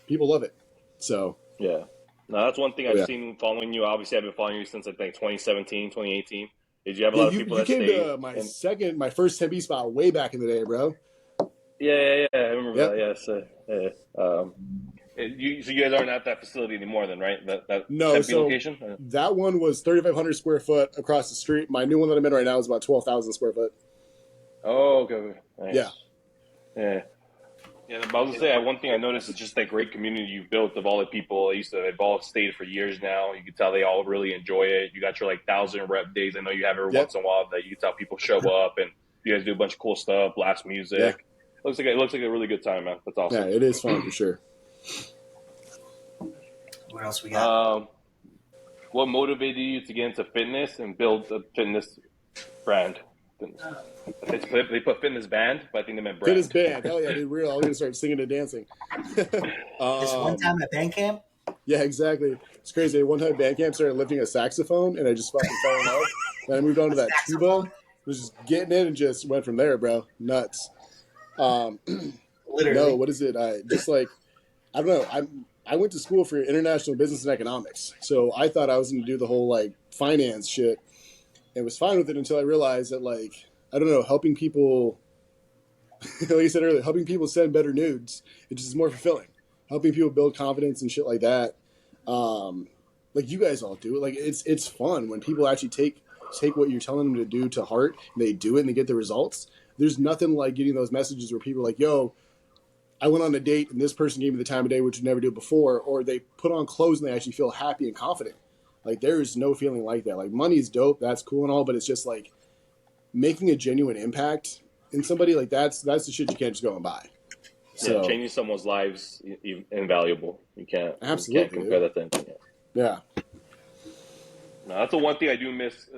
people love it. So yeah. No, that's one thing I've seen following you. Obviously, I've been following you since I think 2017, 2018. Did you have a lot of people you that came stayed? to my first 10B spot way back in the day, bro. Yeah. I remember Yep. that. Yes. So you guys aren't at that facility anymore, then, right? That No, Tempe so location. that one was 3,500 square foot across the street. My new one that I'm in right now is about 12,000 square foot. Oh, okay. Nice. Yeah. Yeah, but I was gonna say one thing I noticed is just that great community you've built of all the people. They've all stayed for years now. You can tell they all really enjoy it. You got your like 1,000 rep days. I know you have every once in a while that you can tell people show up and you guys do a bunch of cool stuff, blast music. Yeah. It looks like a really good time, man. That's awesome. Yeah, it is fun for sure. What else we got? What motivated you to get into fitness and build a fitness brand? They put fitness band, but I think they meant brand. Fitness band. Hell yeah, dude. We're all going to start singing and dancing. This one time at band camp? Yeah, exactly. It's crazy. One time band camp started lifting a saxophone, and I just fucking fell in love. Then I moved on to that tuba. Was just getting in and just went from there, bro. Nuts. Literally. No, what is it? I don't know. I went to school for international business and economics, so I thought I was going to do the whole like finance shit, and was fine with it until I realized that like I don't know, helping people, like I said earlier, helping people send better nudes, it just is more fulfilling. Helping people build confidence and shit like that, like you guys all do. Like it's fun when people actually take what you're telling them to do to heart, and they do it and they get the results. There's nothing like getting those messages where people are like, yo, I went on a date and this person gave me the time of day, which would never do before, or they put on clothes and they actually feel happy and confident. Like there is no feeling like that. Like money is dope, that's cool and all, but it's just like making a genuine impact in somebody. Like that's the shit you can't just go and buy. So, changing someone's lives invaluable. You can't compare that to anything. Yeah. No, that's the one thing I do miss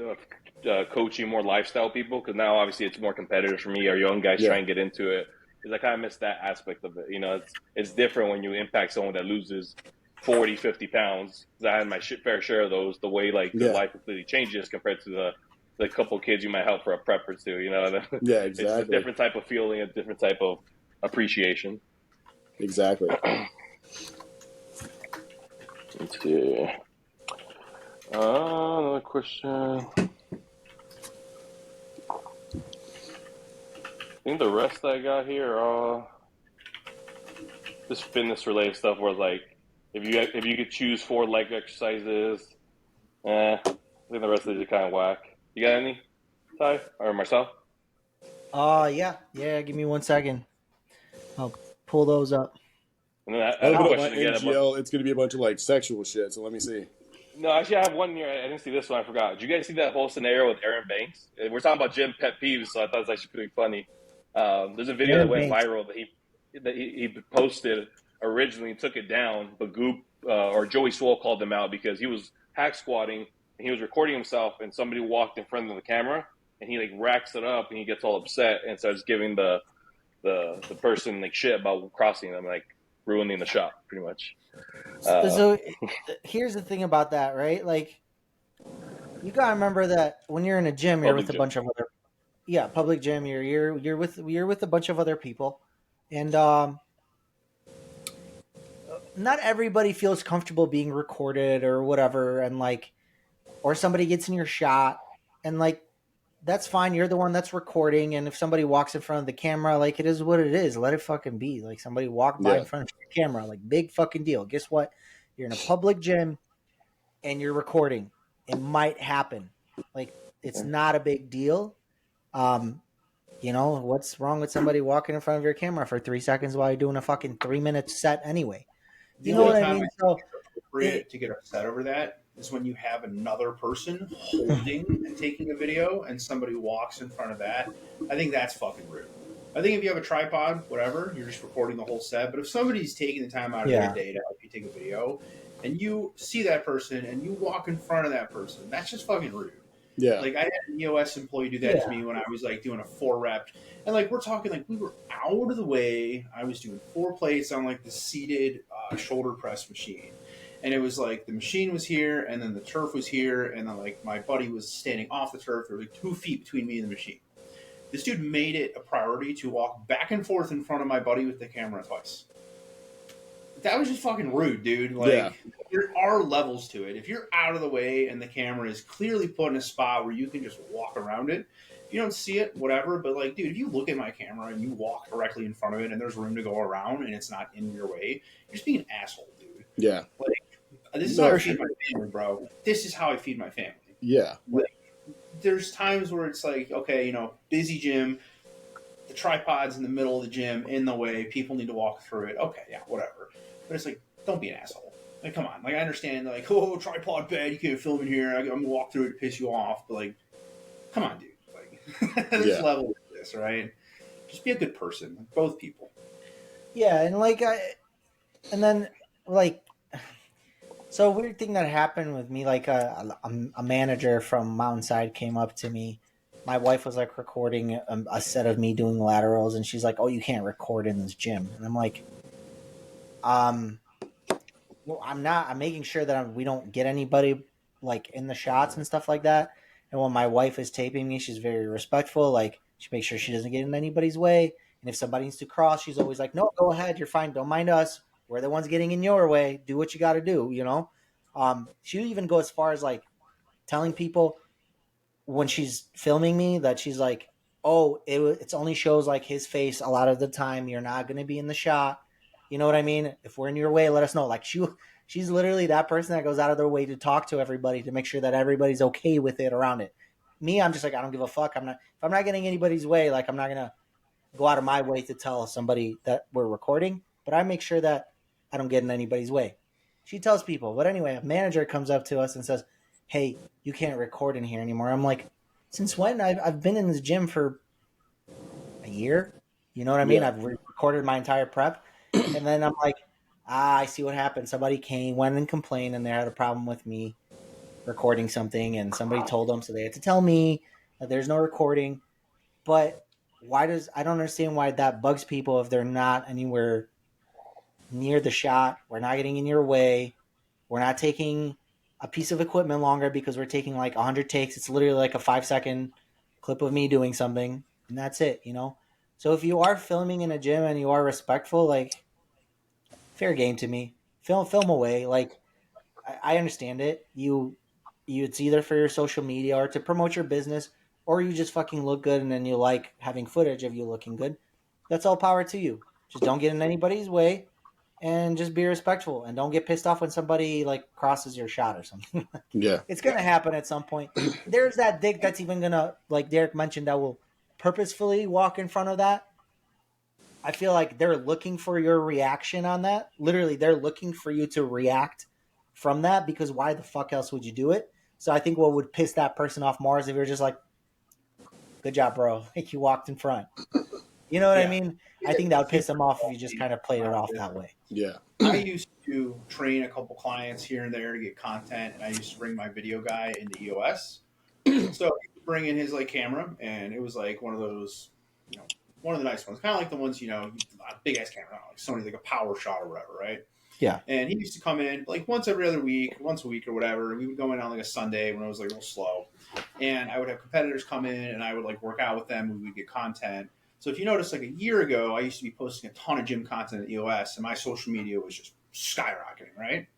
coaching more lifestyle people, because now obviously it's more competitive for me. Our young guys trying to get into it. Because I kind of miss that aspect of it. You know, it's different when you impact someone that loses 40, 50 pounds. Because I had my fair share of those. The way like their life completely changes compared to the couple kids you might help for a prep or two. You know, yeah, exactly. It's a different type of feeling, a different type of appreciation. Exactly. Let's see. Another question. I think the rest I got here are just fitness related stuff where it's like if you could choose 4 leg exercises, I think the rest of these are kind of whack. You got any, Ty or Marcel? Yeah. Give me 1 second. I'll pull those up. And then I put up my NGL. It's going to be a bunch of like sexual shit. So let me see. No, actually, I have one here. I didn't see this one. I forgot. Did you guys see that whole scenario with Aaron Banks? We're talking about Gym Pet Peeves, so I thought it was actually pretty funny. There's a video that went viral that he posted originally, took it down, but Goop or Joey Swole called him out because he was hack squatting and he was recording himself, and somebody walked in front of the camera and he like racks it up and he gets all upset and starts giving the person like shit about crossing them, like ruining the shot pretty much. So here's the thing about that, right? Like you gotta remember that when you're in a gym, you're with a bunch of other public gym. You're with a bunch of other people, and not everybody feels comfortable being recorded or whatever, and like, or somebody gets in your shot, and like, that's fine. You're the one that's recording, and if somebody walks in front of the camera, like, it is what it is. Let it fucking be. Like, somebody walked by in front of your camera, like, big fucking deal. Guess what? You're in a public gym, and you're recording. It might happen. Like, it's not a big deal. You know, what's wrong with somebody walking in front of your camera for 3 seconds while you're doing a fucking 3-minute set anyway? You know what I mean? So to get upset over that is when you have another person holding and taking a video and somebody walks in front of that. I think that's fucking rude. I think if you have a tripod, whatever, you're just recording the whole set. But if somebody's taking the time out of their day to help you take a video and you see that person and you walk in front of that person, that's just fucking rude. Yeah. Like I had an EOS employee do that to me when I was like doing a 4 rep. And like we're talking like we were out of the way. I was doing 4 plates on like the seated shoulder press machine. And it was like the machine was here and then the turf was here. And then like my buddy was standing off the turf. There was like 2 feet between me and the machine. This dude made it a priority to walk back and forth in front of my buddy with the camera twice. that was just fucking rude, dude. Like, there are levels to it. If you're out of the way and the camera is clearly put in a spot where you can just walk around it, if you don't see it, whatever. But like, dude, if you look at my camera and you walk directly in front of it and there's room to go around and it's not in your way, you're just being an asshole, dude. Yeah. Like, this is how I feed my family, bro. This is how I feed my family. Yeah. Like, there's times where it's like, okay, you know, busy gym, the tripod's in the middle of the gym, in the way, people need to walk through it. Okay, yeah, whatever. But it's like, don't be an asshole. Like, come on. Like, I understand, like, oh, tripod bad, you can't film in here. I'm going to walk through it to piss you off. But, like, come on, dude. Like, there's level with this, right? Just be a good person. Like, both people. Yeah, and, like, and then, like, so a weird thing that happened with me, like, a manager from Mountainside came up to me. My wife was, like, recording a set of me doing laterals, and she's like, oh, you can't record in this gym. And I'm like, well, I'm not. I'm making sure that we don't get anybody like in the shots and stuff like that. And when my wife is taping me, she's very respectful. Like, she makes sure she doesn't get in anybody's way. And if somebody needs to cross, she's always like, "No, go ahead. You're fine. Don't mind us. We're the ones getting in your way. Do what you got to do." You know. She even go as far as like telling people when she's filming me that she's like, "Oh, it's only shows like his face a lot of the time. You're not going to be in the shot." You know what I mean? If we're in your way, let us know. Like she's literally that person that goes out of their way to talk to everybody to make sure that everybody's okay with it around it. Me, I'm just like, I don't give a fuck. If I'm not getting anybody's way, like I'm not gonna go out of my way to tell somebody that we're recording, but I make sure that I don't get in anybody's way. She tells people. But anyway, a manager comes up to us and says, "Hey, you can't record in here anymore." I'm like, since when? I've been in this gym for a year. You know what I mean? I've recorded my entire prep. And then I'm like, I see what happened. Somebody went and complained, and they had a problem with me recording something, and somebody told them, so they had to tell me that there's no recording. But I don't understand why that bugs people if they're not anywhere near the shot. We're not getting in your way. We're not taking a piece of equipment longer because we're taking like 100 takes. It's literally like a 5-second clip of me doing something, and that's it, you know? So if you are filming in a gym and you are respectful, like, fair game to me. Film away. Like, I understand it. It's either for your social media or to promote your business, or you just fucking look good and then you like having footage of you looking good. That's all power to you. Just don't get in anybody's way, and just be respectful, and don't get pissed off when somebody like crosses your shot or something. Yeah. It's gonna happen at some point. There's that dick that's even gonna, like Derek mentioned, that will purposefully walk in front of that. I feel like they're looking for your reaction on that. Literally, they're looking for you to react from that, because why the fuck else would you do it? So I think what would piss that person off more is if you're just like, good job, bro. Like, you walked in front. You know what I mean? I think that would piss them off if you just kind of played it off that way. Yeah. I used to train a couple clients here and there to get content, and I used to bring my video guy into EOS. So he'd bring in his like camera, and it was like one of those, you know, one of the nice ones, kind of like the ones, you know, big ass camera, like Sony, like a power shot or whatever, right? Yeah. And he used to come in like once a week or whatever. We would go in on like a Sunday when it was like real slow, and I would have competitors come in, and I would like work out with them. We would get content. So if you notice, like a year ago, I used to be posting a ton of gym content at EOS, and my social media was just skyrocketing, right?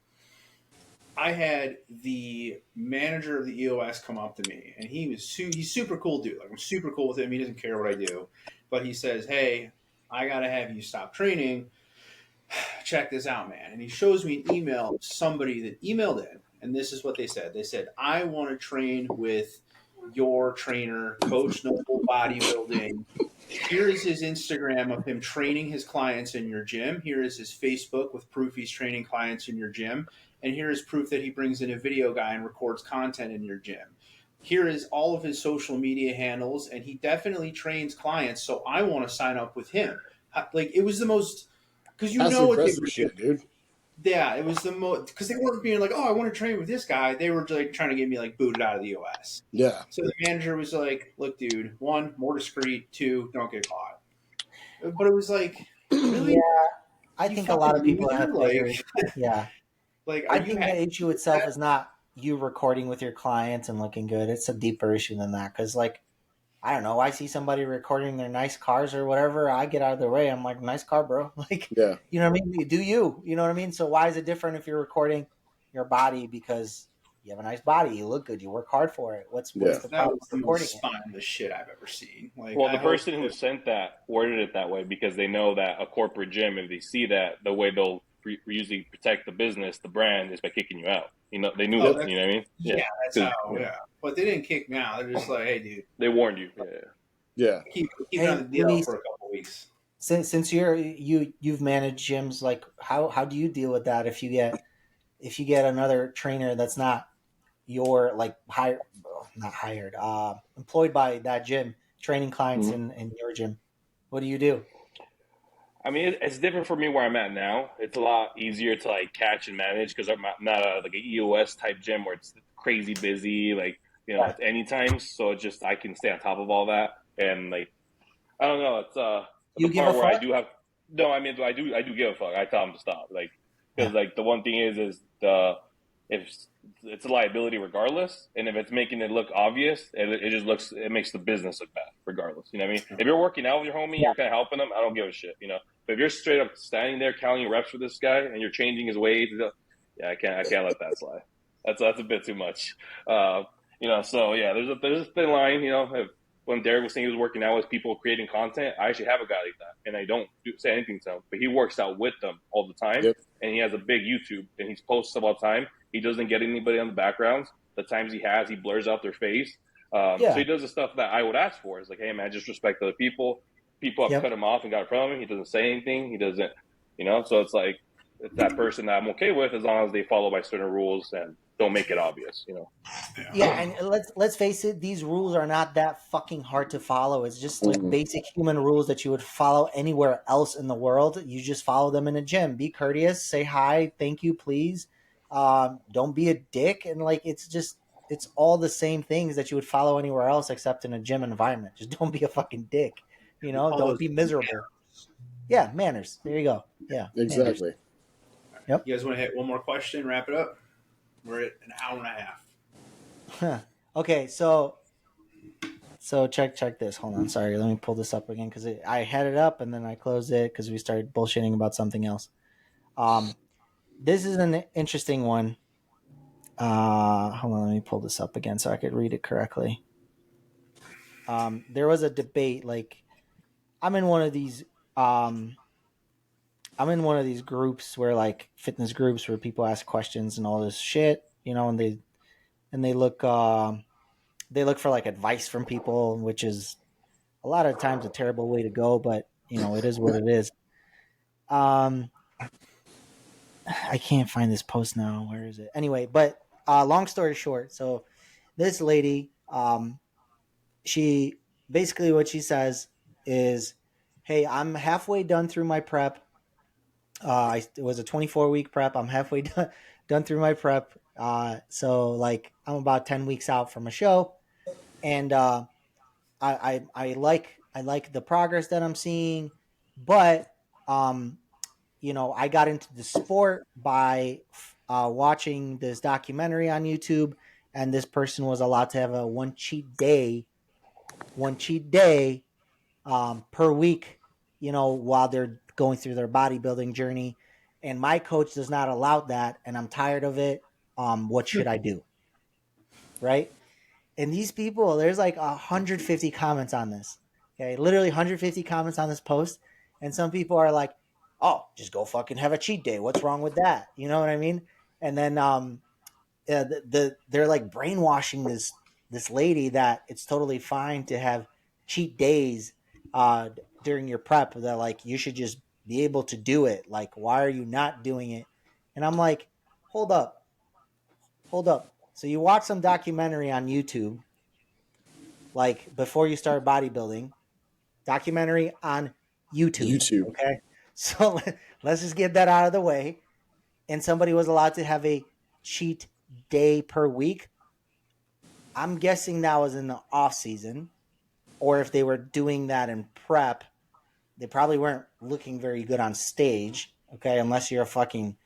I had the manager of the EOS come up to me, and he's super cool dude. Like, I'm super cool with him. He doesn't care what I do, but he says, "Hey, I gotta have you stop training. Check this out, man." And he shows me an email of somebody that emailed in, and this is what they said. They said, "I want to train with your trainer, Coach Noble Bodybuilding. Here is his Instagram of him training his clients in your gym. Here is his Facebook with proof he's training clients in your gym. And here is proof that he brings in a video guy and records content in your gym. Here is all of his social media handles, and he definitely trains clients, so I want to sign up with him." Like, it was the most, because you know what they were shit, dude. Yeah, it was the most, because they weren't being like, "Oh, I want to train with this guy." They were like trying to get me like booted out of the OS. Yeah. So the manager was like, "Look, dude, 1, more discreet, 2, don't get caught." But it was like, really? Yeah, I think a lot of people have like, yeah. Like, I think the issue itself is not you recording with your clients and looking good. It's a deeper issue than that, because like, I don't know. I see somebody recording their nice cars or whatever. I get out of their way. I'm like, nice car, bro. Like, Yeah. you know what I mean? Do you? You know what I mean? So why is it different if you're recording your body because you have a nice body, you look good, you work hard for it? What's Yeah. the That problem was with the recording most it? spineless shit I've ever seen. Like, Well, I the hope person who that- sent that worded it that way because they know that a corporate gym, if they see that, the way they'll usually protect the business, the brand, is by kicking you out. You know, they knew oh, that. that's, You know what I mean? yeah, that's 'Cause, how. Yeah, but they didn't kick me out. They're just like, hey, dude, they warned you. Yeah. Yeah. keep it on Hey, the deal Luis, for a couple weeks. since you've managed gyms, like how do you deal with that if you get another trainer that's not your like hired, not hired, employed by that gym, training clients Mhm. in your gym? What do you do? I mean, it's different for me where I'm at now. It's a lot easier to like catch and manage because I'm not a, like an EOS type gym where it's crazy busy, like Right. it's any times. So it's just I can stay on top of all that, and like I don't know, it's the You give a part where I fuck? do have no. I mean, I do give a fuck. I tell them to stop, like Yeah. because like the one thing is the if it's a liability regardless, and if it's making it look obvious, it just it makes the business look bad regardless. You know what I mean? If you're working out with your homie, Yeah. you're kind of helping them. I don't give a shit, you know. But if you're straight up standing there counting your reps for this guy and you're changing his weight, yeah, I can't let that slide. That's a bit too much. So yeah, there's a thin line, if, when Derek was saying he was working out with people creating content, I actually have a guy like that, and I don't say anything to him, but he works out with them all the time, Yep. and he has a big YouTube, and he's posts stuff all the time. He doesn't get anybody on the backgrounds. The times he has, he blurs out their face. Yeah. So he does the stuff that I would ask for. It's like, hey man, just respect other people. People have Yep. cut him off and got in front of him. He doesn't say anything. He doesn't, So it's like it's that person that I'm okay with as long as they follow by certain rules and don't make it obvious. Yeah, and let's face it, these rules are not that fucking hard to follow. It's just like Mhm. basic human rules that you would follow anywhere else in the world. You just follow them in a gym. Be courteous, say hi, thank you, please. Don't be a dick, and like it's all the same things that you would follow anywhere else except in a gym environment. Just don't be a fucking dick. All Don't those be miserable. Yeah, manners. There you go. Yeah, manners. Exactly. Yep. You guys want to hit one more question, wrap it up? We're at an hour and a half. Okay, so check this. Hold on, sorry. Let me pull this up again because I had it up and then I closed it because we started bullshitting about something else. This is an interesting one. Hold on, let me pull this up again so I could read it correctly. There was a debate. Like, I'm in one of these. I'm in one of these groups where like fitness groups where people ask questions and all this shit, and they look for like advice from people, which is a lot of times a terrible way to go, but it is what it is. I can't find this post now. Where is it? Anyway, but long story short, so this lady, she basically what she says is, "Hey, I'm halfway done through my prep. It was a 24-week prep. I'm halfway done through my prep. So like I'm about 10 weeks out from a show, and I like the progress that I'm seeing, but I got into the sport by watching this documentary on YouTube, and this person was allowed to have a one cheat day per week, while they're going through their bodybuilding journey. And my coach does not allow that, and I'm tired of it. What should I do? Right? And these people, there's like 150 comments on this. Okay, literally 150 comments on this post, and some people are like, "Oh, just go fucking have a cheat day. What's wrong with that?" You know what I mean? And then they're like brainwashing this lady that it's totally fine to have cheat days uh, during your prep. That like you should just be able to do it. Like, why are you not doing it? And I'm like, hold up, hold up. So you watch some documentary on YouTube, like before you start bodybuilding, documentary on YouTube. YouTube. Okay. So let's just get that out of the way. And somebody was allowed to have a cheat day per week. I'm guessing that was in the off season, or if they were doing that in prep, they probably weren't looking very good on stage. Okay. Unless you're a fucking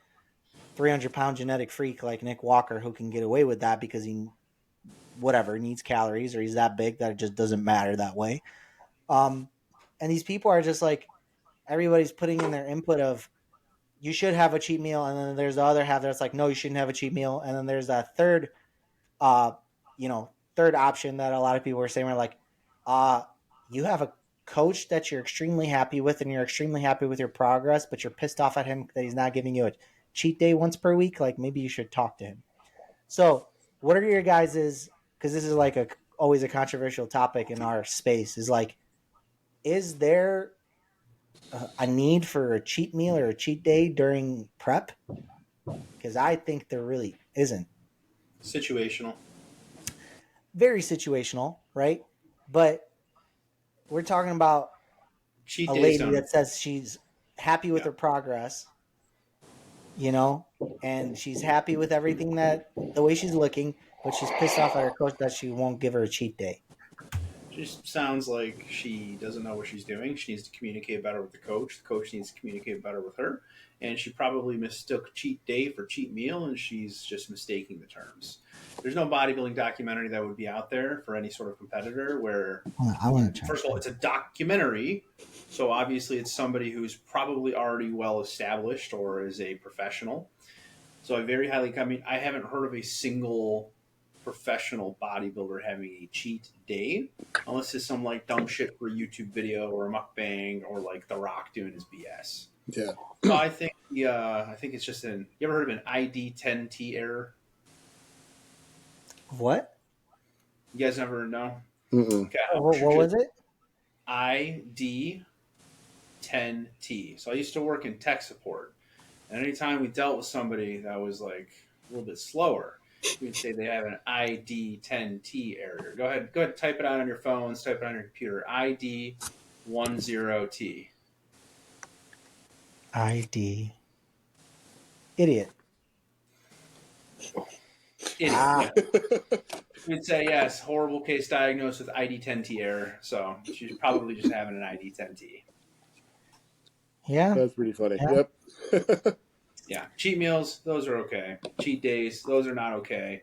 300-pound genetic freak like Nick Walker who can get away with that because he whatever, needs calories, or he's that big that it just doesn't matter that way. And these people are just like, everybody's putting in their input of, you should have a cheat meal, and then there's the other half that's like, no, you shouldn't have a cheat meal, and then there's that third third option that a lot of people are saying, are like, you have a coach that you're extremely happy with, and you're extremely happy with your progress, but you're pissed off at him that he's not giving you a cheat day once per week. Like, maybe you should talk to him. So what are your guys's, because this is like always a controversial topic in our space, is like, is there a need for a cheat meal or a cheat day during prep? Because I think there really isn't. Situational. Very situational, right? But we're talking about Cheat a days lady that says she's happy with her progress, and she's happy with everything, that the way she's looking, but she's pissed off at her coach that she won't give her a cheat day. Just sounds like she doesn't know what she's doing. She needs to communicate better with the coach. The coach needs to communicate better with her. And she probably mistook cheat day for cheat meal, and she's just mistaking the terms. There's no bodybuilding documentary that would be out there for any sort of competitor where, I want to try. first of all, it's a documentary. So obviously it's somebody who's probably already well established or is a professional. So I haven't heard of a single professional bodybuilder having a cheat day, unless it's some like dumb shit for a YouTube video or a mukbang or like The Rock doing his BS. Yeah. So I think it's just you ever heard of an ID10T error? What? You guys never know? Mm-mm. Okay, What was it? ID10T. So I used to work in tech support, and anytime we dealt with somebody that was like a little bit slower, we'd say they have an ID10T error. Go ahead, type it out on your phones, type it on your computer. ID10T. ID. Idiot. Yeah. We'd say yes, horrible case diagnosed with ID10T error. So she's probably just having an ID10T. Yeah. That's pretty funny. Yeah. Yep. Yeah. Cheat meals, those are okay. Cheat days, those are not okay.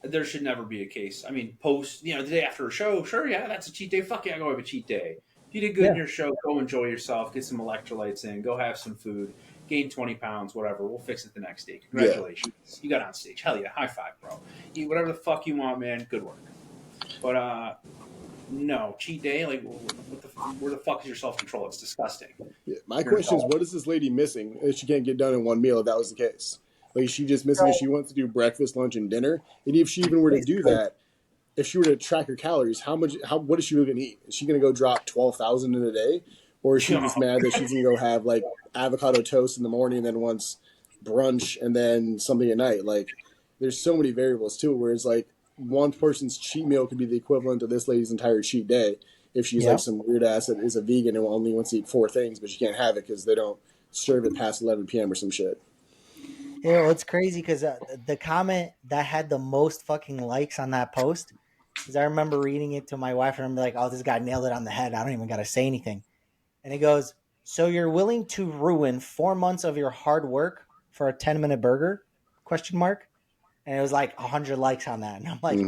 There should never be a case. I mean, the day after a show, sure, yeah, that's a cheat day. Fuck yeah, go have a cheat day. If you did good in your show, go enjoy yourself, get some electrolytes in, go have some food, gain 20 pounds, whatever. We'll fix it the next day. Congratulations. Yeah. You got on stage. Hell yeah. High five, bro. Eat whatever the fuck you want, man. Good work. But, no, cheat day, like, where the fuck is your self-control? It's disgusting. Yeah. My question is, what is this lady missing if she can't get done in one meal if that was the case? Like, is she just missing if she wants to do breakfast, lunch, and dinner? And if she even were to do that, if she were to track her calories, what is she really going to eat? Is she going to go drop 12,000 in a day? Or is she just mad that she's going to go have, like, avocado toast in the morning and then once brunch and then something at night? Like, there's so many variables, too, where it's like one person's cheat meal could be the equivalent of this lady's entire cheat day if she's like some weird ass that is a vegan and only wants to eat 4 things, but she can't have it because they don't serve it past 11 p.m. or some shit. Yeah, well, it's crazy because the comment that had the most fucking likes on that post is, I remember reading it to my wife and I'm like, oh, this guy nailed it on the head. I don't even got to say anything. And it goes, so you're willing to ruin 4 months of your hard work for a 10-minute burger? ? And it was like 100 likes on that. And I'm like,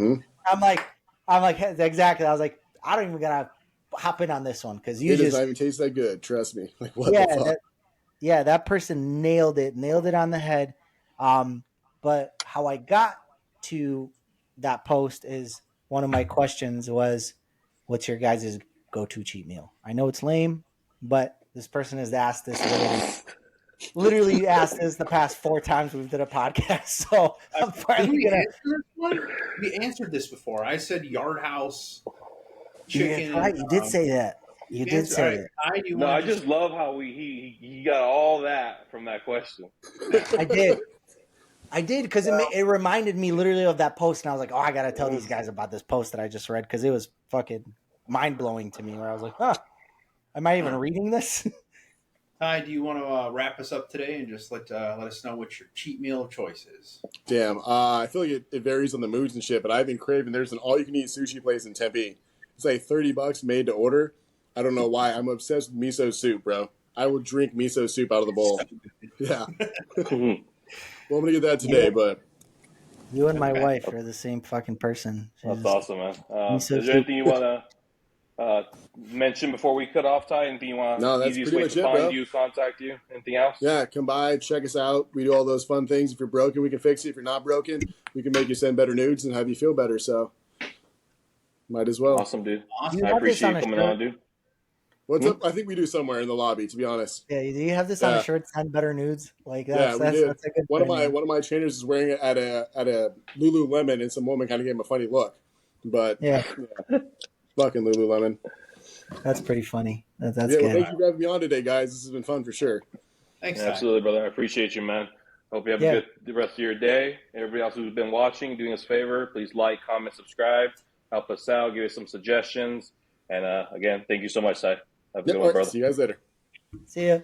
I'm like, exactly. I was like, I don't even got to hop in on this one because it does not even taste that good. Trust me. Like, what the fuck? That person nailed it on the head. But how I got to that post is, one of my questions was, what's your guys' go-to cheat meal? I know it's lame, but this person has asked this literally asked this the past 4 times we've did a podcast. So I'm finally answer this one? We answered this before. I said Yard House chicken. Yeah, right. You did say that. You did say it. I just love how he got all that from that question. I did because it reminded me literally of that post, and I was like, oh, I got to tell these guys about this post that I just read because it was fucking mind-blowing to me, where I was like, am I even reading this? Ty, do you want to wrap us up today and just let us know what your cheat meal of choice is? Damn. I feel like it varies on the moods and shit, but I've been craving. There's an all-you-can-eat sushi place in Tempe. It's like $30 made to order. I don't know why. I'm obsessed with miso soup, bro. I will drink miso soup out of the bowl. Yeah. Well, I'm going to get that today, but You and my wife are the same fucking person. That's awesome, man. He's so Is there cute. anything you want to mention before we cut off, Ty? Anything you want? No, that's Easiest pretty way much to it, find bro. you, contact you? Anything else? Yeah, come by, check us out. We do all those fun things. If you're broken, we can fix it. If you're not broken, we can make you send better nudes and have you feel better. So, might as well. Awesome, dude. Awesome. I appreciate you coming on, dude. What's up? I think we do somewhere in the lobby, to be honest. Yeah, do you have this on a shirt? Send better nudes. Like Yeah, that's, we did. that's a good. One of my trainers is wearing it at a Lululemon, and some woman kind of gave him a funny look. But yeah. Fucking Lululemon. That's pretty funny. That's yeah, good. Well, thank you for having me on today, guys. This has been fun for sure. Thanks. Yeah, absolutely, brother. I appreciate you, man. Hope you have a good rest of your day. Everybody else who's been watching, doing us a favor, please like, comment, subscribe, help us out, give us some suggestions, and again, thank you so much, Ty. Have a good one, brother. See you guys later. See ya.